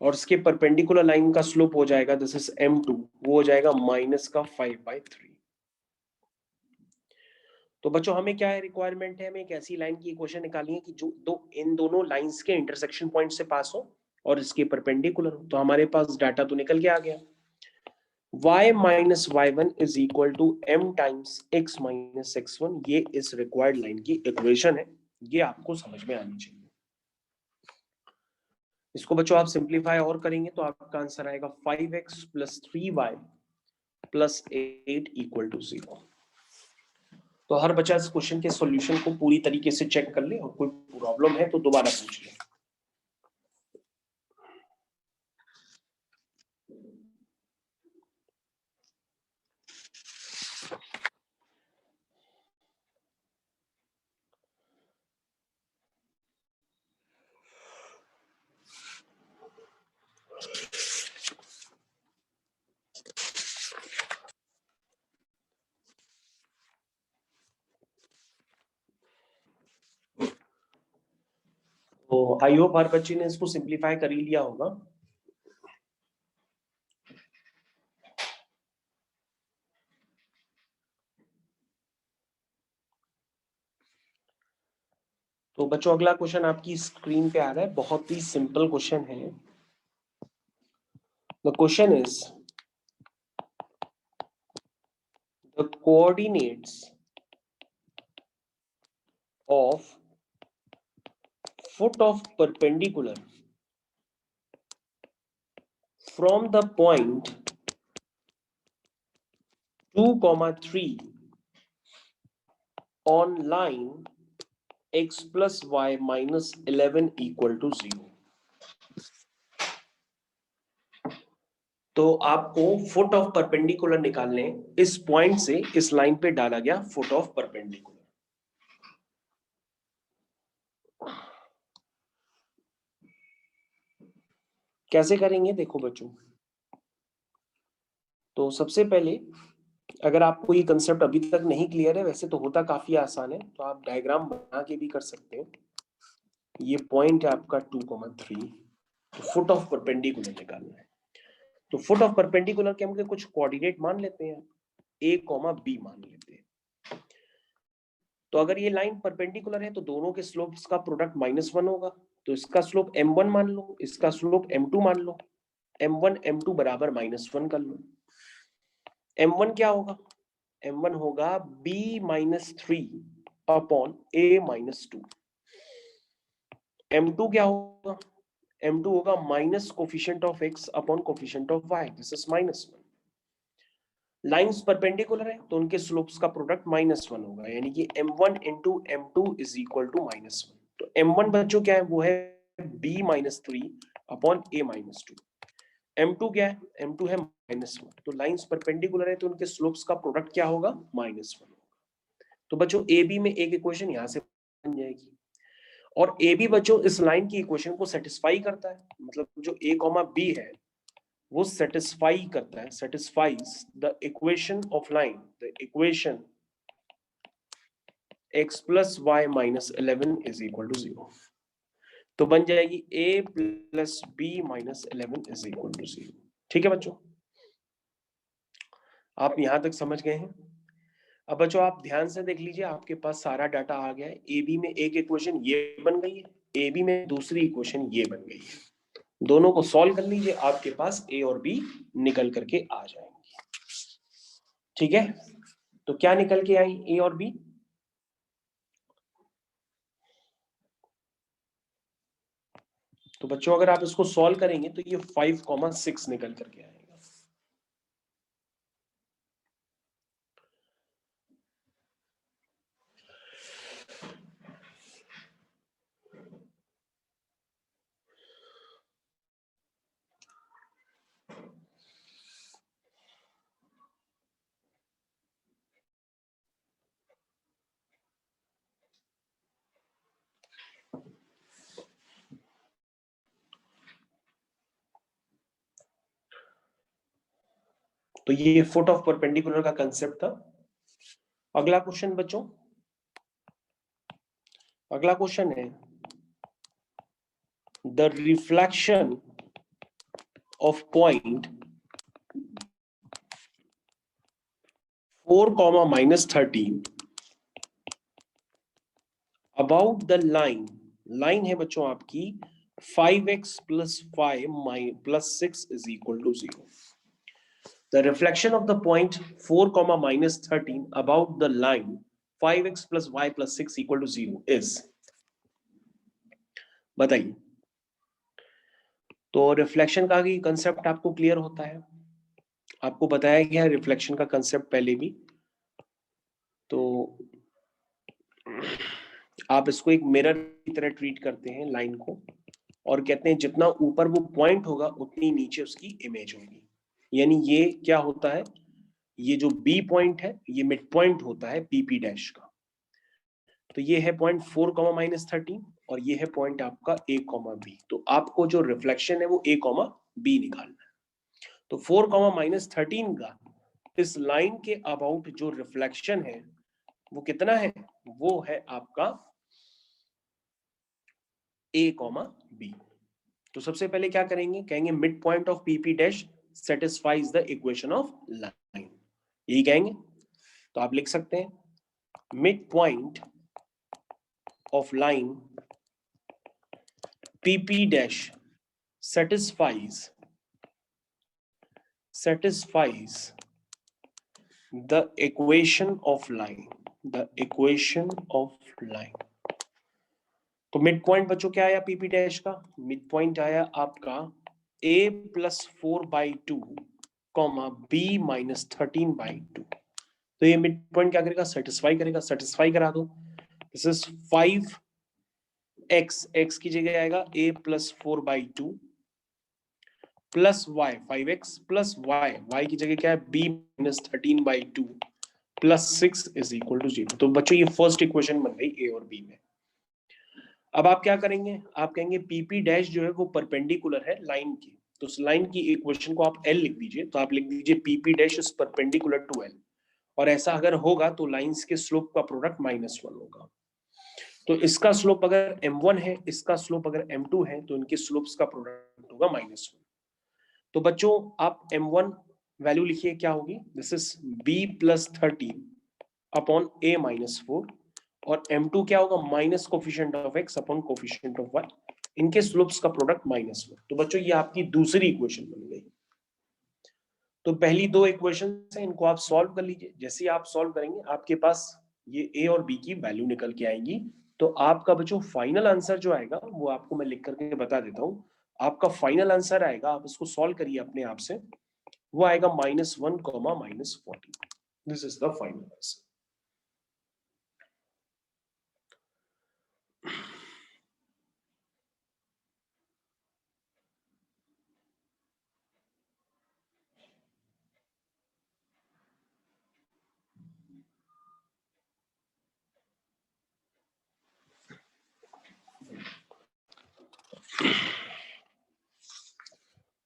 और इसके परपेंडिकुलर लाइन का स्लोप हो जाएगा दिस इज m2, वो हो जाएगा माइनस का 5/3. तो बच्चों हमें क्या है रिक्वायरमेंट है, हमें एक ऐसी लाइन की इक्वेशन निकालनी है कि जो इन दोनों लाइंस के इंटरसेक्शन पॉइंट से पास हो और इसके परपेंडिकुलर हो. तो हमारे पास डाटा तो निकल के आ गया, y minus y1 is equal to m times x minus x1. ये इस रिक्वायर्ड लाइन की इक्वेशन है, ये आपको समझ में आनी चाहिए. इसको बच्चों आप सिंप्लीफाई और करेंगे तो आपका आंसर आएगा 5x plus 3y plus 8 equal to 0. तो हर बच्चा इस क्वेश्चन के सॉल्यूशन को पूरी तरीके से चेक कर ले और कोई प्रॉब्लम है तो दोबारा पूछ ले. तो आई होप हर बच्चे ने इसको सिंप्लीफाई कर ही लिया होगा. तो बच्चों अगला क्वेश्चन आपकी स्क्रीन पे आ रहा है, बहुत ही सिंपल क्वेश्चन है. The question is the coordinates of foot of perpendicular from the point 2, 3 on line x plus y minus 11 equal to 0. तो आपको फुट ऑफ परपेंडिकुलर निकालने, इस पॉइंट से इस लाइन पे डाला गया फुट ऑफ परपेंडिकुलर. कैसे करेंगे देखो बच्चों. तो सबसे पहले अगर आपको ये कंसेप्ट अभी तक नहीं क्लियर है, वैसे तो होता काफी आसान है, तो आप डायग्राम बना के भी कर सकते हो। ये पॉइंट है आपका 2,3, तो फुट ऑफ परपेंडिकुलर निकालना है। तो फुट ऑफ परपेंडिकुलर के हम कुछ कोऑर्डिनेट मान लेते हैं, a, b मान लेते हैं। तो अगर ये लाइन परपेंडिकुलर है तो दोनों के स्लोप्स का प्रोडक्ट -1 होगा, तो इसका स्लोप m1 मान लो, इसका स्लोप m2 मान लो। m1 m2 बराबर -1 कर लो। m1 क्या होगा? m1 होगा b -3 अपॉन a -2। m2 क्या होगा? m2 होगा minus coefficient of x upon coefficient of y, this is -1। Lines perpendicular है तो उनके स्लोप्स का प्रोडक्ट -1 होगा, यानी कि m1 into m2 is equal to -1। तो m1 बच्चों क्या है? वो है b -3 अपॉन a -2। m2 क्या है? m2 है -1। तो लाइंस परपेंडिकुलर है तो उनके स्लोप्स का प्रोडक्ट क्या होगा? -1 होगा। तो बच्चों ए बी में एक इक्वेशन यहां से बन जाएगी, और ए बी बच्चों इस लाइन की इक्वेशन को सेटिस्फाई करता है, मतलब जो a कॉमा बी है वो सेटिस्फाई करता है, satisfies the equation of line, the equation x plus y minus 11 is equal to 0। तो बन जाएगी a plus B minus 11 is equal to 0। ठीक है बच्चों, आप यहां तक समझ गए हैं? अब बच्चों आप ध्यान से देख लीजिए, आपके पास सारा डाटा आ गया है। ए बी में एक इक्वेशन ये बन गई है, ए बी में दूसरी इक्वेशन ये बन गई है। दोनों को सॉल्व कर लीजिए, आपके पास ए और बी निकल करके आ जाएंगे। ठीक है, तो क्या निकल के आई ए और बी? तो बच्चों अगर आप इसको सॉल्व करेंगे तो ये 5,6 निकल करके आएगा। तो ये फुट ऑफ परपेंडिकुलर का कंसेप्ट था। अगला क्वेश्चन बच्चों, अगला क्वेश्चन है the reflection of point 4, -13 about the line, line है बच्चों आपकी 5x plus 5 plus 6 is equal to 0. The reflection of the point 4, -13 about the line 5x plus y plus 6 equal to 0 is, बताइए। तो रिफ्लेक्शन का भी कंसेप्ट आपको क्लियर होता है, आपको बताया गया रिफ्लेक्शन का कंसेप्ट पहले भी। तो आप इसको एक मिरर की तरह ट्रीट करते हैं लाइन को, और कहते हैं जितना ऊपर वो पॉइंट होगा उतनी नीचे उसकी इमेज होगी। यानी ये क्या होता है, ये जो बी पॉइंट है ये मिड पॉइंट होता है पीपी डैश का। तो ये है पॉइंट 4, -13 और ये है पॉइंट आपका a, b। तो आपको जो रिफ्लेक्शन है वो a, b निकालना है। तो 4, -13 का इस लाइन के अबाउट जो रिफ्लेक्शन है वो कितना है? वो है आपका a, b। तो सबसे पहले क्या करेंगे, कहेंगे mid point of PP dash satisfies the equation of line, यही कहेंगे। तो आप लिख सकते हैं mid point of line PP dash satisfies the equation of line, the equation of line। तो मिड पॉइंट बच्चों क्या आया पीपी डैश का? मिड पॉइंट आया आपका a plus 4/2 comma b minus 13/2। तो ये मिड पॉइंट क्या करेगा? सेटिस्फाई करेगा, सेटिस्फाई करा दो। दिस इज 5x, x की जगह आएगा a plus 4/2 plus y 5x plus y, y की जगह क्या है? b minus 13/2 plus 6 is equal to 0। तो बच्चों ये फर्स्ट इक्वेशन बन गई a और b में। अब आप क्या करेंगे, आप कहेंगे पीपी डैश जो है वो परपेंडिकुलर है लाइन की, तो उस लाइन की इक्वेशन को आप l लिख दीजिए। तो आप लिख दीजिए PP dash is perpendicular to l। और ऐसा अगर होगा तो लाइंस के स्लोप का प्रोडक्ट -1 होगा। तो इसका स्लोप अगर m1 है, इसका स्लोप अगर m2 है, तो इनके स्लोप्स का प्रोडक्ट होगा -1। तो बच्चों आप m1 वैल्यू लिखिए, क्या होगी, this is b + 13 upon a - 4, और m2 क्या होगा, minus coefficient of x upon coefficient of y, इनके स्लोप्स का प्रोडक्ट -1। तो बच्चों ये आपकी दूसरी इक्वेशन बन गई। तो पहली दो इक्वेशन है, इनको आप सॉल्व कर लीजिए। जैसे ही आप सॉल्व करेंगे आपके पास ये a और b की वैल्यू निकल के आएंगी। तो आपका बच्चों फाइनल आंसर जो आएगा वो आपको मैं लिख करके बता देता हूँ। आपका फाइनल आंसर आएगा, आप इसको सॉल्व करिए अपने आप से, वो आएगा -1, -40। This is the final answer.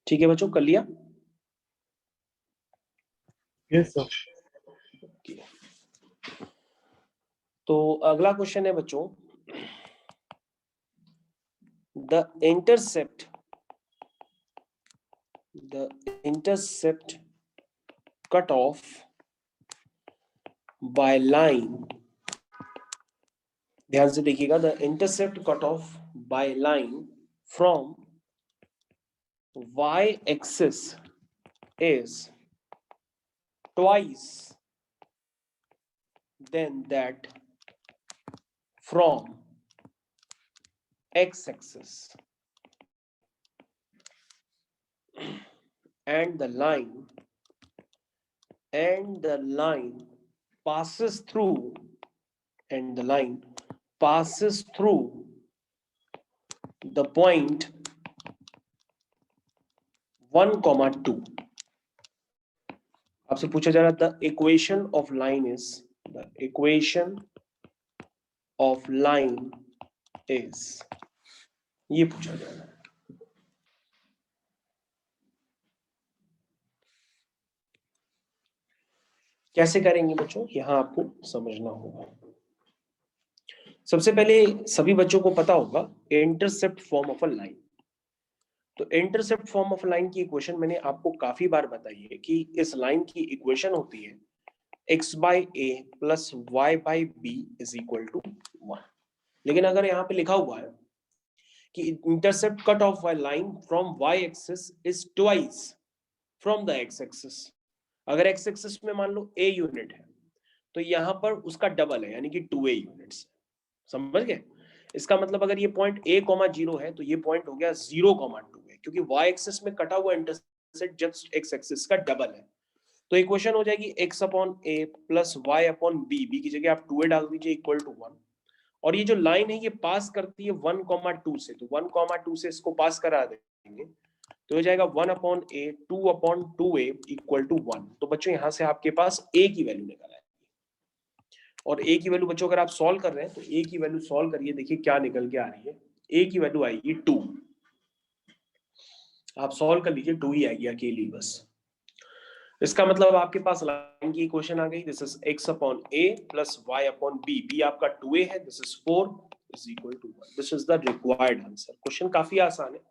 ठीक है बच्चों, कर लिया? Yes sir. तो अगला क्वेश्चन है बच्चों, the intercept cut off by line, ध्यान से देखिएगा, the intercept cut off by line from y axis is twice than that from x axis, and the line passes through the point 1, 2। आपसे पूछा जा रहा था the equation of line is, ये पूछा जा रहा है। कैसे करेंगे बच्चों, यहां आपको समझना होगा। सबसे पहले सभी बच्चों को पता होगा intercept form of a line. तो इंटरसेप्ट फॉर्म ऑफ लाइन की इक्वेशन मैंने आपको काफी बार बताई है कि इस लाइन की इक्वेशन होती है x/a plus y/b is equal to 1। लेकिन अगर यहाँ पे लिखा हुआ है कि intercept cut off by line from y axis is twice from the x axis, अगर x एक्सिस में मान लो a यूनिट है तो यहाँ पर उसका डबल है, यानी कि 2a यूनिट्स। समझ गए? इसका मतलब अगर ये पॉइंट a, 0 है तो ये पॉइंट हो गया 0,2 है, क्योंकि y एक्सिस में कटा हुआ इंटरसेप्ट जस्ट x एक्सिस का डबल है। तो इक्वेशन हो जाएगी x upon a plus y upon b, b की जगह आप 2a डाल दीजिए इक्वल टू 1। और ये जो लाइन है ये पास करती है 1,2 से, तो 1,2 से इसको पास करा देंगे तो हो जाएगा 1 upon a 2 upon 2a equal to 1। तो बच्चों यहां से आपके पास a की वैल्यू निकल आएगी। और a की वैल्यू बच्चों अगर आप सॉल्व कर रहे हैं तो a की वैल्यू सॉल्व करिए, देखिए क्या निकल के आ रही है। a की वैल्यू आएगी 2, आप सॉल्व कर लीजिए 2 ही आएगी अकेली बस। इसका मतलब आपके पास लाइन की इक्वेशन आ गई, this is x upon a plus y upon b, b आपका 2a है, this is 4 is equal to 1। This is the required answer. Question काफी आसान है।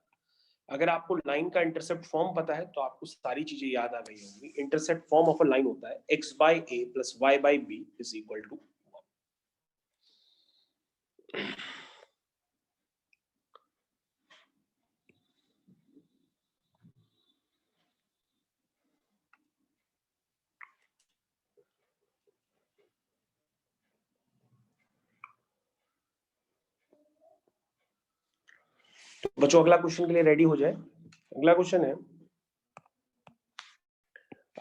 अगर आपको लाइन का इंटरसेप्ट फॉर्म पता है तो आपको सारी चीजें याद आ गई होंगी। Intercept form of a line होता है x/a plus y/b is equal to 1। तो बच्चों अगला क्वेश्चन के लिए रेडी हो जाए। अगला क्वेश्चन है,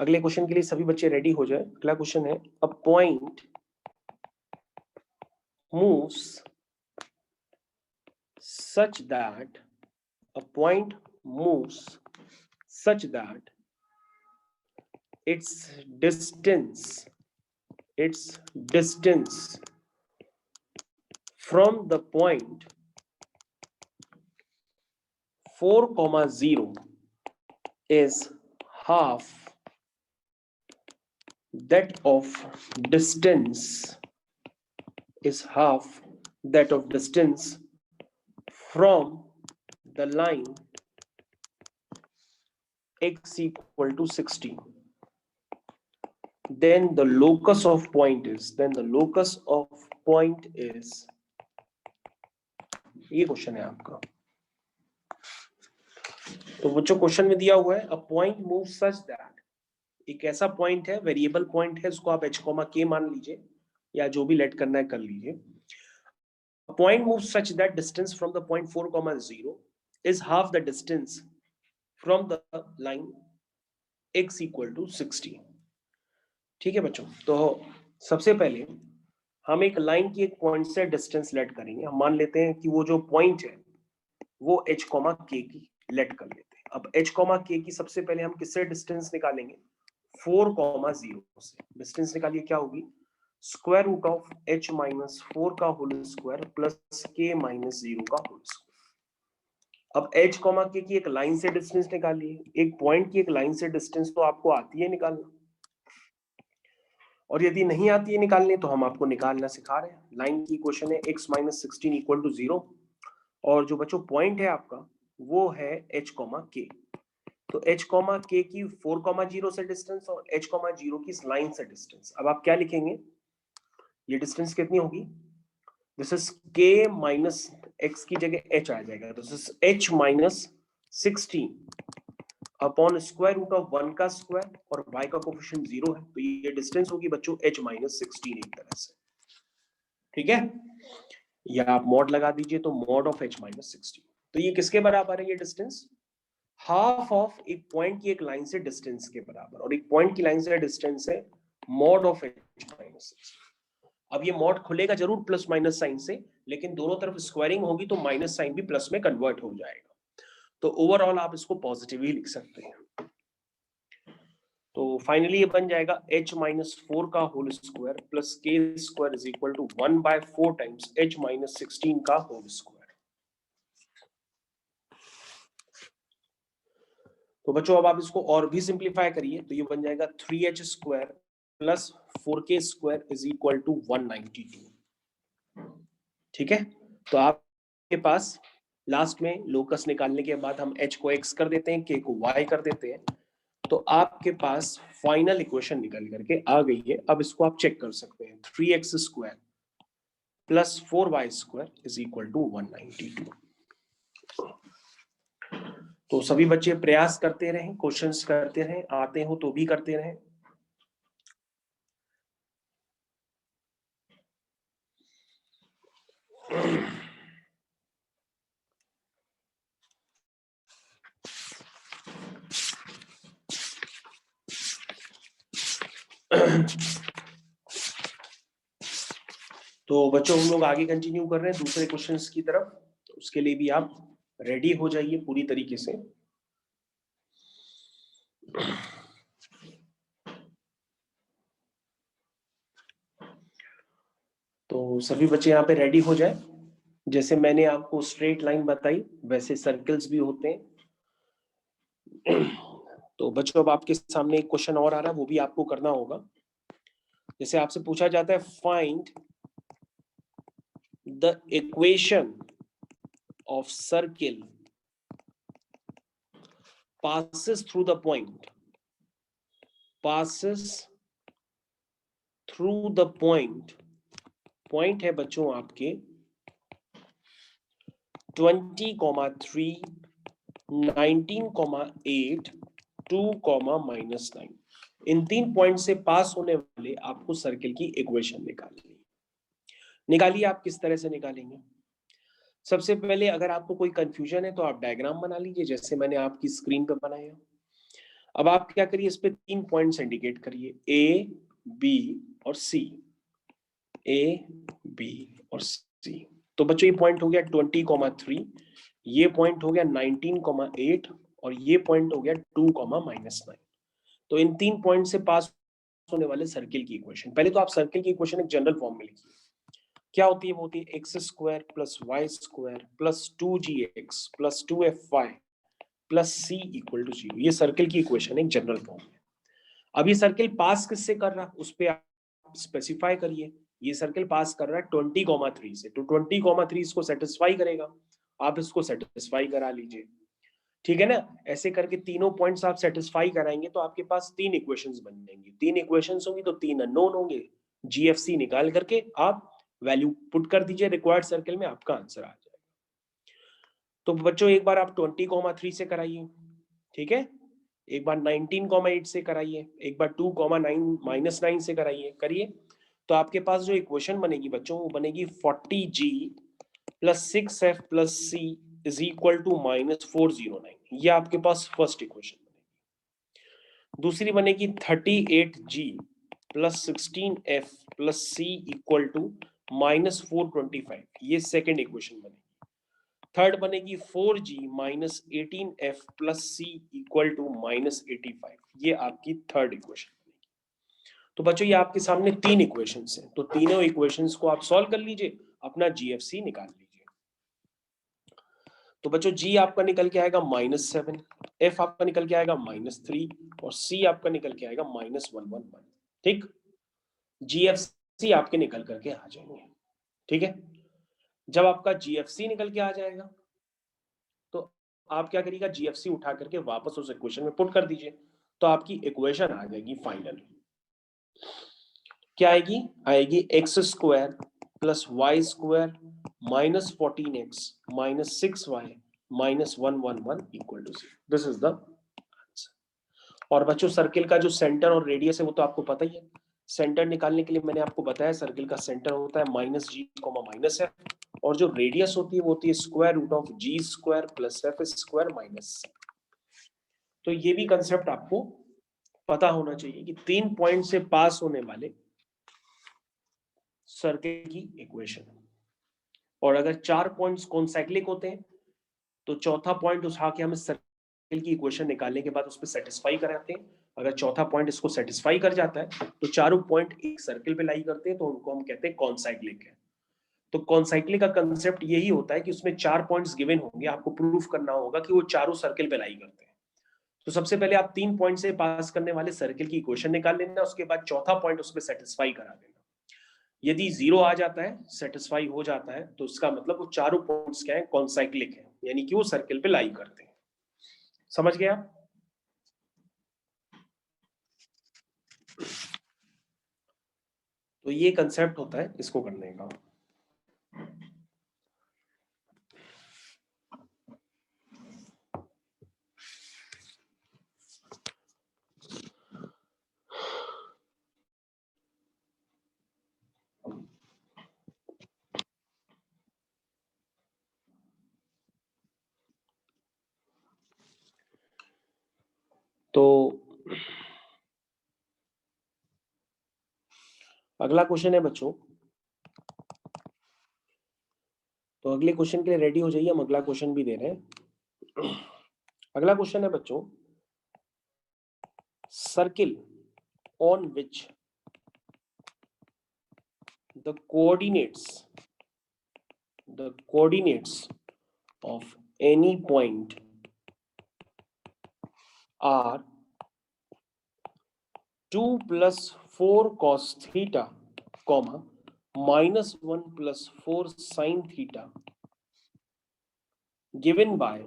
अगले क्वेश्चन के लिए सभी बच्चे रेडी हो जाए। अगला क्वेश्चन है, a point moves such that its distance from the point 4, 0 is half that of distance is half that of distance from the line x equal to 60, then the locus of point is ये क्वेश्चन है आपका। तो वो जो क्वेश्चन में दिया हुआ है, a point move such that, एक ऐसा पॉइंट है, वेरिएबल पॉइंट है, इसको आप h, k मान लीजिए या जो भी लेट करना है कर लीजिए। Point move such that distance from the point 4, 0 is half the distance from the line x equal to 60। ठीक है बच्चों, तो सबसे पहले हम एक लाइन की एक पॉइंट से डिस्टेंस लेट करेंगे। हम मान लेते हैं कि वो जो पॉइंट है वो h, k की लेट कर लेते हैं। अब h, k की सबसे पहले हम किससे डिस्टेंस निकालेंगे? 4, 0 से डिस्टेंस निकालिए, क्या होगी? Square root of h minus 4 का whole square plus k minus 0 का होल स्क्वायर। अब h, k की एक लाइन से डिस्टेंस निकालिए। एक पॉइंट की एक लाइन से डिस्टेंस तो आपको आती है निकालना, और यदि नहीं आती है निकालने तो हम आपको निकालना सिखा रहे हैं। लाइन की इक्वेशन है x माइनस 16 इक्वल टू 0, और जो बच्चों पॉइंट है आपका वो है h, k। तो h, k की 4, 0 से डिस्टेंस और h, 0 की इस लाइन से डिस्टेंस। अब आप क्या लिखेंगे? ये डिस्टेंस कितनी होगी? This is k minus x की जगह h आ जाएगा, this is h minus 16 upon square root of 1 का स्क्वायर, और y का कोफिशिएंट 0 है, तो ये डिस्टेंस होगी बच्चों h माइनस 16 एक तरह से। ठीक है, या आप मॉड लगा दीजिए तो मॉड ऑफ h माइनस 16। तो ये किसके बराबर है? ये डिस्टेंस हाफ ऑफ एक पॉइंट की एक लाइन से डिस्टेंस के बराबर, और एक पॉइंट की लाइन से डिस्टेंस है मॉड ऑफ h माइनस 16। अब ये मॉड खुलेगा जरूर प्लस माइनस साइन से, लेकिन दोनों तरफ स्क्वायरिंग होगी तो माइनस साइन भी प्लस में कन्वर्ट हो जाएगा, तो ओवरऑल आप इसको पॉजिटिव ही लिख सकते हैं। तो फाइनली ये बन जाएगा h माइनस 4 का whole square plus k square is equal to 1/4 times h minus 16 का होल स्क्वायर। तो बच्चों अब आप इसको और भी सिंप्लीफाई करिए, तो ये बन जाएगा 3h square plus 4k square is equal to 192। ठीक है, तो आपके पास लास्ट में लोकस निकालने के बाद हम h को x कर देते हैं, k को y कर देते हैं, तो आपके पास फाइनल इक्वेशन निकल करके आ गई है। अब इसको आप चेक कर सकते हैं, 3x square plus 4y square is equal to 192। तो सभी बच्चे प्रयास करते रहें, क्वेश्चंस करते रहें, आते हो तो भी करते रहें। तो बच्चों हम लोग आगे कंटिन्यू कर रहे हैं दूसरे क्वेश्चंस की तरफ, तो उसके लिए भी आप रेडी हो जाइए पूरी तरीके से। तो सभी बच्चे यहाँ पे रेडी हो जाए। जैसे मैंने आपको स्ट्रेट लाइन बताई वैसे सर्कल्स भी होते हैं। तो बच्चों अब आपके सामने एक क्वेश्चन और आ रहा है, वो भी आपको करना होगा। जैसे आपसे पूछा जाता है find the equation of circle passes through the point, passes through the point, point है बच्चों आपके 20,3, 19,8, 2,-9। इन 3 पॉइंट से पास होने वाले आपको सर्किल की इक्वेशन निकालनी। निकालिए, आप किस तरह से निकालेंगे? सबसे पहले अगर आपको कोई कंफ्यूजन है तो आप डायग्राम बना लीजिए, जैसे मैंने आपकी स्क्रीन पे बनाया। अब आप क्या करिए, इस पे 3 पॉइंट्स इंडिकेट करिए, A, B और C, A, B और C। तो बच्चों ये पॉइंट हो गया 20,3, ये पॉइंट हो गया 19,8 और ये पॉइंट हो गया 2,-9। तो इन 3 पॉइंट से पास होने वाले सर्किल की इक्वेशन, पहले तो आप सर्किल की इक्वेशन एक जनरल फॉर्म में लिखिए। क्या होती है? वो होती है x square plus y square plus 2gx plus 2fy plus c equal to 0। ये सर्किल की इक्वेशन एक जनरल फॉर्म है। अब ये सर्किल पास किससे कर रहा, उस पर आप स्पेसिफाई करिए। ये सर्किल पास कर रहा है 20,3 से, तो 20,3 इसको सेटिस्फाई करेगा, आप इसको सेटिस्फाई करा लीजिए, ठीक है ना। ऐसे करके तीनों पॉइंट्स आप सेटिस्फाई कराएंगे तो आपके पास 3 इक्वेशंस बन जाएंगी। 3 इक्वेशंस होंगी तो 3 अननोन होंगे, जीएफसी निकाल करके आप वैल्यू पुट कर दीजिए रिक्वायर्ड सर्किल में, आपका आंसर आ जाएगा। तो बच्चों एक बार आप 20,3 से कराइए, ठीक है, एक बार 19,8 से कराइए, एक बार 2,9 से कराइए, करिए। तो आपके पास जो इक्वेशन बनेगी बच्चों वो बनेगी 40G plus 6F plus C is equal to -409। ये आपके पास फर्स्ट इक्वेशन बनेगी। दूसरी बनेगी 38G plus 16F plus C equal to -425, ये सेकेंड इक्वेशन बनेगी। थर्ड बनेगी 4G minus 18F plus C equal to -85, ये आपकी थर्ड इक्वेशन बनेगी। तो बच्चों ये आपके सामने 3 इक्वेशंस हैं, तो तीनों इक्वेशंस को आप सॉल्व कर लीजिए, अपना GFC निकाल लीजिए। तो बच्चों G आपका निकल के आएगा -7, F आपका निकल के आएगा -3 और C आपका निकल के आएगा -111। ठीक, GFC आपके निकल करके आ जाएंगे, ठीक है। जब आपका GFC निकल के आ जाएगा तो आप क्या करिएगा, GFC उठा करके वापस उस इक्वेशन में पुट कर दीजिए, तो आपकी इक्वेशन आ जाएगी फाइनल। क्या आएगी, आएगी x² plus y² minus 14x minus 6y minus 111 equal to 0। This is the answer. और बच्चों सर्किल का जो सेंटर और रेडियस है वो तो आपको पता ही है। सेंटर निकालने के लिए मैंने आपको बताया सर्किल का सेंटर होता है -g, -f, और जो रेडियस होती है वो होती है square root of g² plus f² minus c। तो ये भी कंसेप्ट आपको पता होना चाहिए कि 3 पॉइंट से पास होने वाले सर्किल की इक्वेशन, और अगर 4 पॉइंट्स कॉन्साइक्लिक होते हैं तो चौथा पॉइंट उठा के हमें सर्किल की इक्वेशन निकालने के बाद उस पर सेटिस्फाई कराते हैं। अगर चौथा पॉइंट इसको सेटिस्फाई कर जाता है तो चारों पॉइंट एक सर्किल पे लाई करते हैं, तो उनको हम कहते हैं कॉन्साइक्लिक है। तो कॉन्साइक्लिक का कंसेप्ट यही होता है कि उसमें 4 पॉइंट्स गिवन होंगे, आपको प्रूफ करना होगा कि वो चारों सर्किल पे लाई करते हैं। तो सबसे पहले आप 3 पॉइंट से पास करने वाले सर्किल की इक्वेशन निकाल लेना, उसके बाद चौथा पॉइंट उसमें सेटिस्फाई करा देना। यदि 0 आ जाता है, सेटिस्फाई हो जाता है, तो उसका मतलब वो चारों पॉइंट्स क्या है, कॉन्साइक्लिक है, यानी कि वो सर्किल पे लाई करते हैं। समझ गया? तो ये कंसेप्ट होता है इसको करने का। तो अगला क्वेश्चन है बच्चों, तो अगले क्वेश्चन के लिए रेडी हो जाइए, हम अगला क्वेश्चन भी दे रहे हैं। अगला क्वेश्चन है बच्चों, circle on which the coordinates of any point are 2 plus 4 cos theta, comma minus 1 plus 4 sin theta given by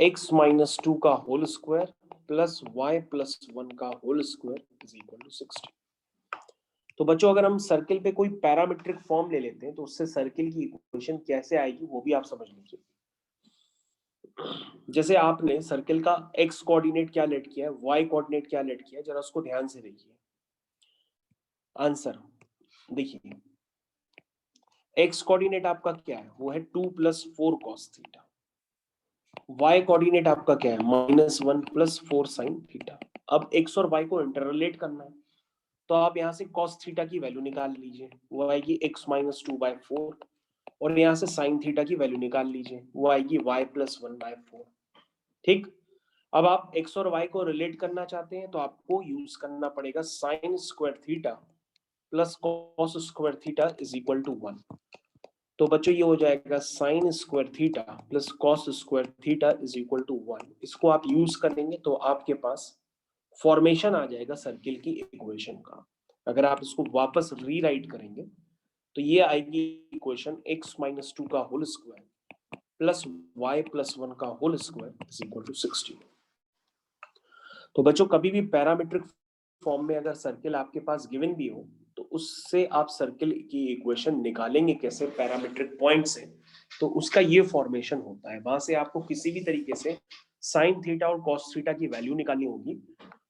x minus 2 का whole square plus y plus 1 का whole square is equal to 60। तो बच्चों अगर हम सर्किल पे कोई पैरामीट्रिक फॉर्म ले लेते हैं तो उससे सर्किल की इक्वेशन कैसे आएगी वो भी आप समझ लीजिए। जैसे आपने सर्किल का x कोऑर्डिनेट क्या लेट किया है, y कोऑर्डिनेट क्या लेट किया है, जरा उसको ध्यान से देखिए। आंसर देखिए, x कोऑर्डिनेट आपका क्या है, वो है 2 plus 4 cos theta. y coordinate आपका क्या है, -1 प्लस 4 sin थीटा। अब x और y को इंटरलेट करना है, तो आप यहाँ से cos थीटा की वैल्यू निकाल लीजिए, वो आएगी x माइनस 2/4, और यहाँ से sin थीटा की वैल्यू निकाल लीजिए, वो आएगी y प्लस 1/4। ठीक, अब आप x और y को रिलेट करना चाहते हैं तो आपको यूज करना पड़ेगा sin square theta plus cos square theta is equal to 1। तो बच्चों ये हो जाएगा sine square theta plus cos square theta is equal to 1। इसको आप यूज करेंगे तो आपके पास फॉर्मेशन आ जाएगा सर्किल की इक्वेशन का। अगर आप इसको वापस रीराइट करेंगे तो ये आएगी इक्वेशन x माइनस 2 का whole square plus y plus 1 का whole square is equal to 16। तो बच्चों कभी भी पैरामीट्रिक फॉर्म में अगर सर्किल आपके पास गिवन भी हो तो उससे आप सर्किल की इक्वेशन निकालेंगे कैसे पैरामीट्रिक पॉइंट से, तो उसका ये फॉर्मेशन होता है। वहां से आपको किसी भी तरीके से साइन थीटा और कॉस थीटा की वैल्यू निकालनी होगी,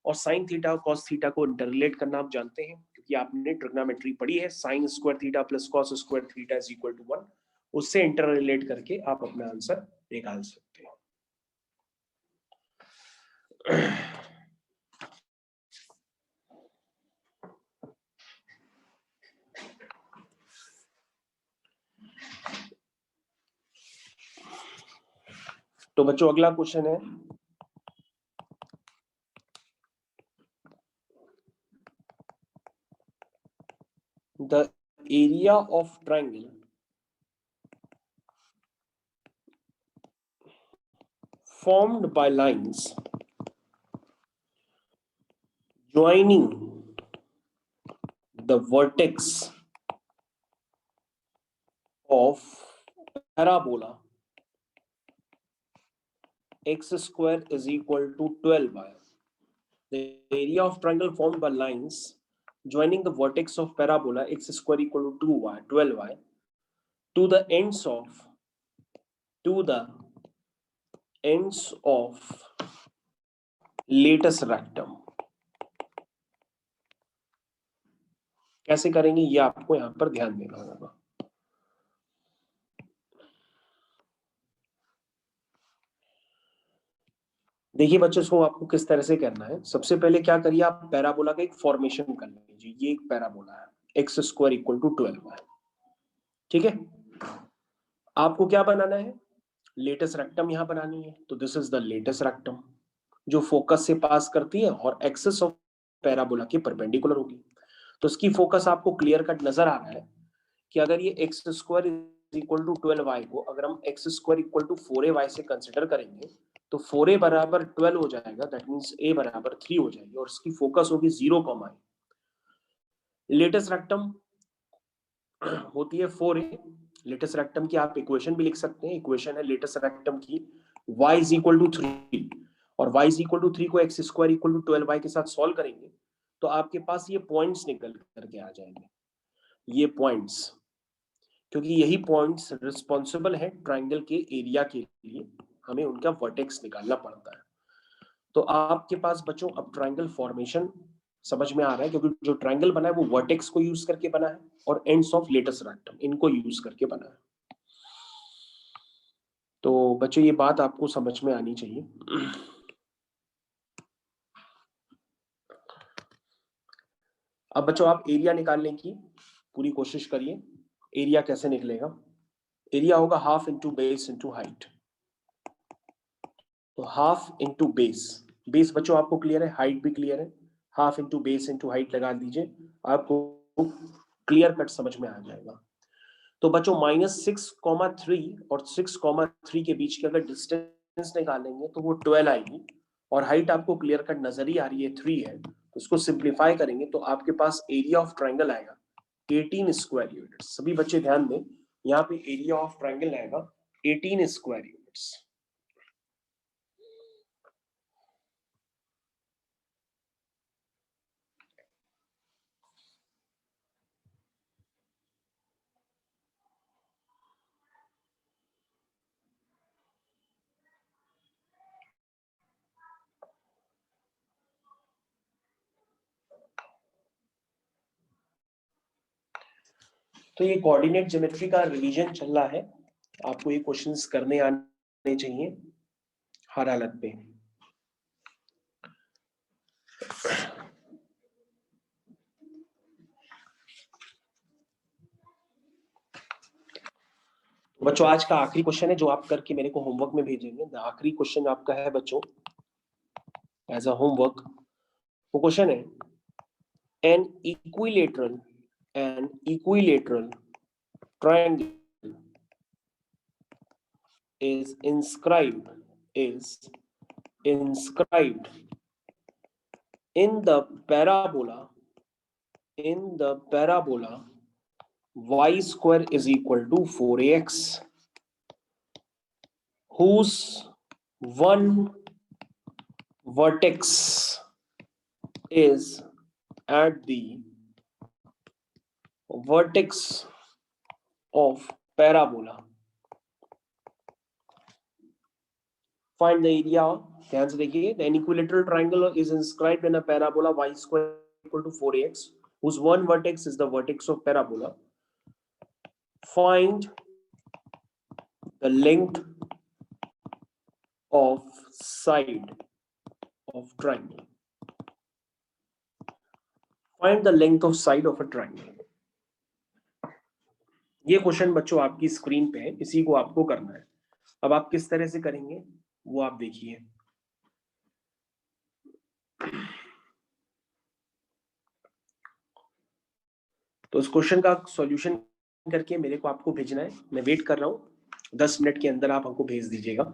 और साइन थीटा और कॉस थीटा को इंटररिलेट करना आप जानते हैं क्योंकि आपने ट्रिग्नोमेट्री पढ़ी है। Sine square theta plus cos square theta is equal to 1, उससे इंटररिलेट करके आप अपना आंसर निकाल सकते हैं। तो बच्चों अगला क्वेश्चन है, the area of triangle formed by lines joining the vertex of parabola x square is equal to 12y. The area of triangle formed by lines joining the vertex of parabola x square equal to 2y 12y to the ends of latus rectum। कैसे करेंगे ये आपको यहां पर ध्यान देना होगा। देखिए बच्चों, इसको आपको किस तरह से करना है। सबसे पहले क्या करिए, आप पैराबोला का एक फॉर्मेशन कर लीजिए। ये एक पैराबोला है, एक्स स्क्वायर इक्वल टू 12 है, ठीक है। आपको क्या बनाना है, लेटस रेक्टम यहां बनानी है। तो this is the latus rectum जो फोकस से पास करती है और एक्सिस ऑफ पैराबोला के परपेंडिकुलर होगी। तो इसकी फोकस आपको क्लियर कट नजर आ रहा है कि अगर ये x square equal to 12y को अगर हम x square equal to 4ay से कंसिडर करेंगे तो 4a बराबर 12 हो जाएगा, दैट मींस a बराबर 3 हो जाएगी, और इसकी फोकस होगी 0, लेटेस्ट रेक्टम होती है 4a। लेटेस्ट रेक्टम की आप इक्वेशन भी लिख सकते हैं। इक्वेशन है लेटेस्ट रेक्टम की y इज इक्वल टू 3, और y इज इक्वल टू 3 को x square equal to 12y के साथ सॉल्व करेंगे तो आपके पास ये पॉइंट्स निकल करके आ जाएंगे। ये पॉइंट्स, क्योंकि यही पॉइंट्स रिस्पॉन्सिबल है ट्राइंगल के एरिया के लिए, हमें उनका वर्टेक्स निकालना पड़ता है। तो आपके पास बच्चों अब ट्राइंगल फॉर्मेशन समझ में आ रहा है, क्योंकि जो ट्राइंगल बना है वो वर्टेक्स को यूज करके बना है और एंड्स ऑफ लेटस रेक्टम इनको यूज करके बना है। तो बच्चों ये बात आपको समझ में आनी चाहिए। अब बच्चों आप एरिया निकालने की पूरी कोशिश करिए। एरिया कैसे निकलेगा, एरिया होगा half into base into height. तो हाफ इंटू बेस, बेस बच्चों आपको क्लियर है, हाइट भी क्लियर है, half into base into height लगा दीजिए, आपको क्लियर कट समझ में आ जाएगा। तो बच्चों -6,3 और 6,3 के बीच की अगर डिस्टेंस निकालेंगे तो वो 12 आएगी, और हाइट आपको क्लियर कट नजर ही आ रही है 3 है। तो उसको सिंप्लीफाई करेंगे तो आपके पास एरिया ऑफ ट्राइंगल आएगा 18 स्क्वायर यूनिट्स। सभी बच्चे ध्यान दें, यहाँ पे एरिया ऑफ ट्राइंगल आएगा 18 स्क्वायर यूनिट्स। तो ये कोऑर्डिनेट ज्योमेट्री का रिवीजन चल रहा है, आपको ये क्वेश्चंस करने आने चाहिए हर हालत पे। बच्चों आज का आखिरी क्वेश्चन है जो आप करके मेरे को होमवर्क में भेजेंगे। आखिरी क्वेश्चन आपका है बच्चों एज अ होमवर्क। वो क्वेश्चन है, an equilateral triangle is inscribed in the parabola y square is equal to 4ax, whose one vertex is at the vertex of parabola. Find the area. ध्यान से देखिए, the equilateral triangle is inscribed in a parabola y square equal to 4ax, whose one vertex is the vertex of parabola. Find the length of side of triangle. Find the length of side of a triangle. ये क्वेश्चन बच्चों आपकी स्क्रीन पे है, इसी को आपको करना है. अब आप किस तरह से करेंगे वो आप देखिए. तो इस क्वेश्चन का सॉल्यूशन करके मेरे को आपको भेजना है. मैं वेट कर रहा हूं, 10 मिनट के अंदर आप हमको भेज दीजिएगा.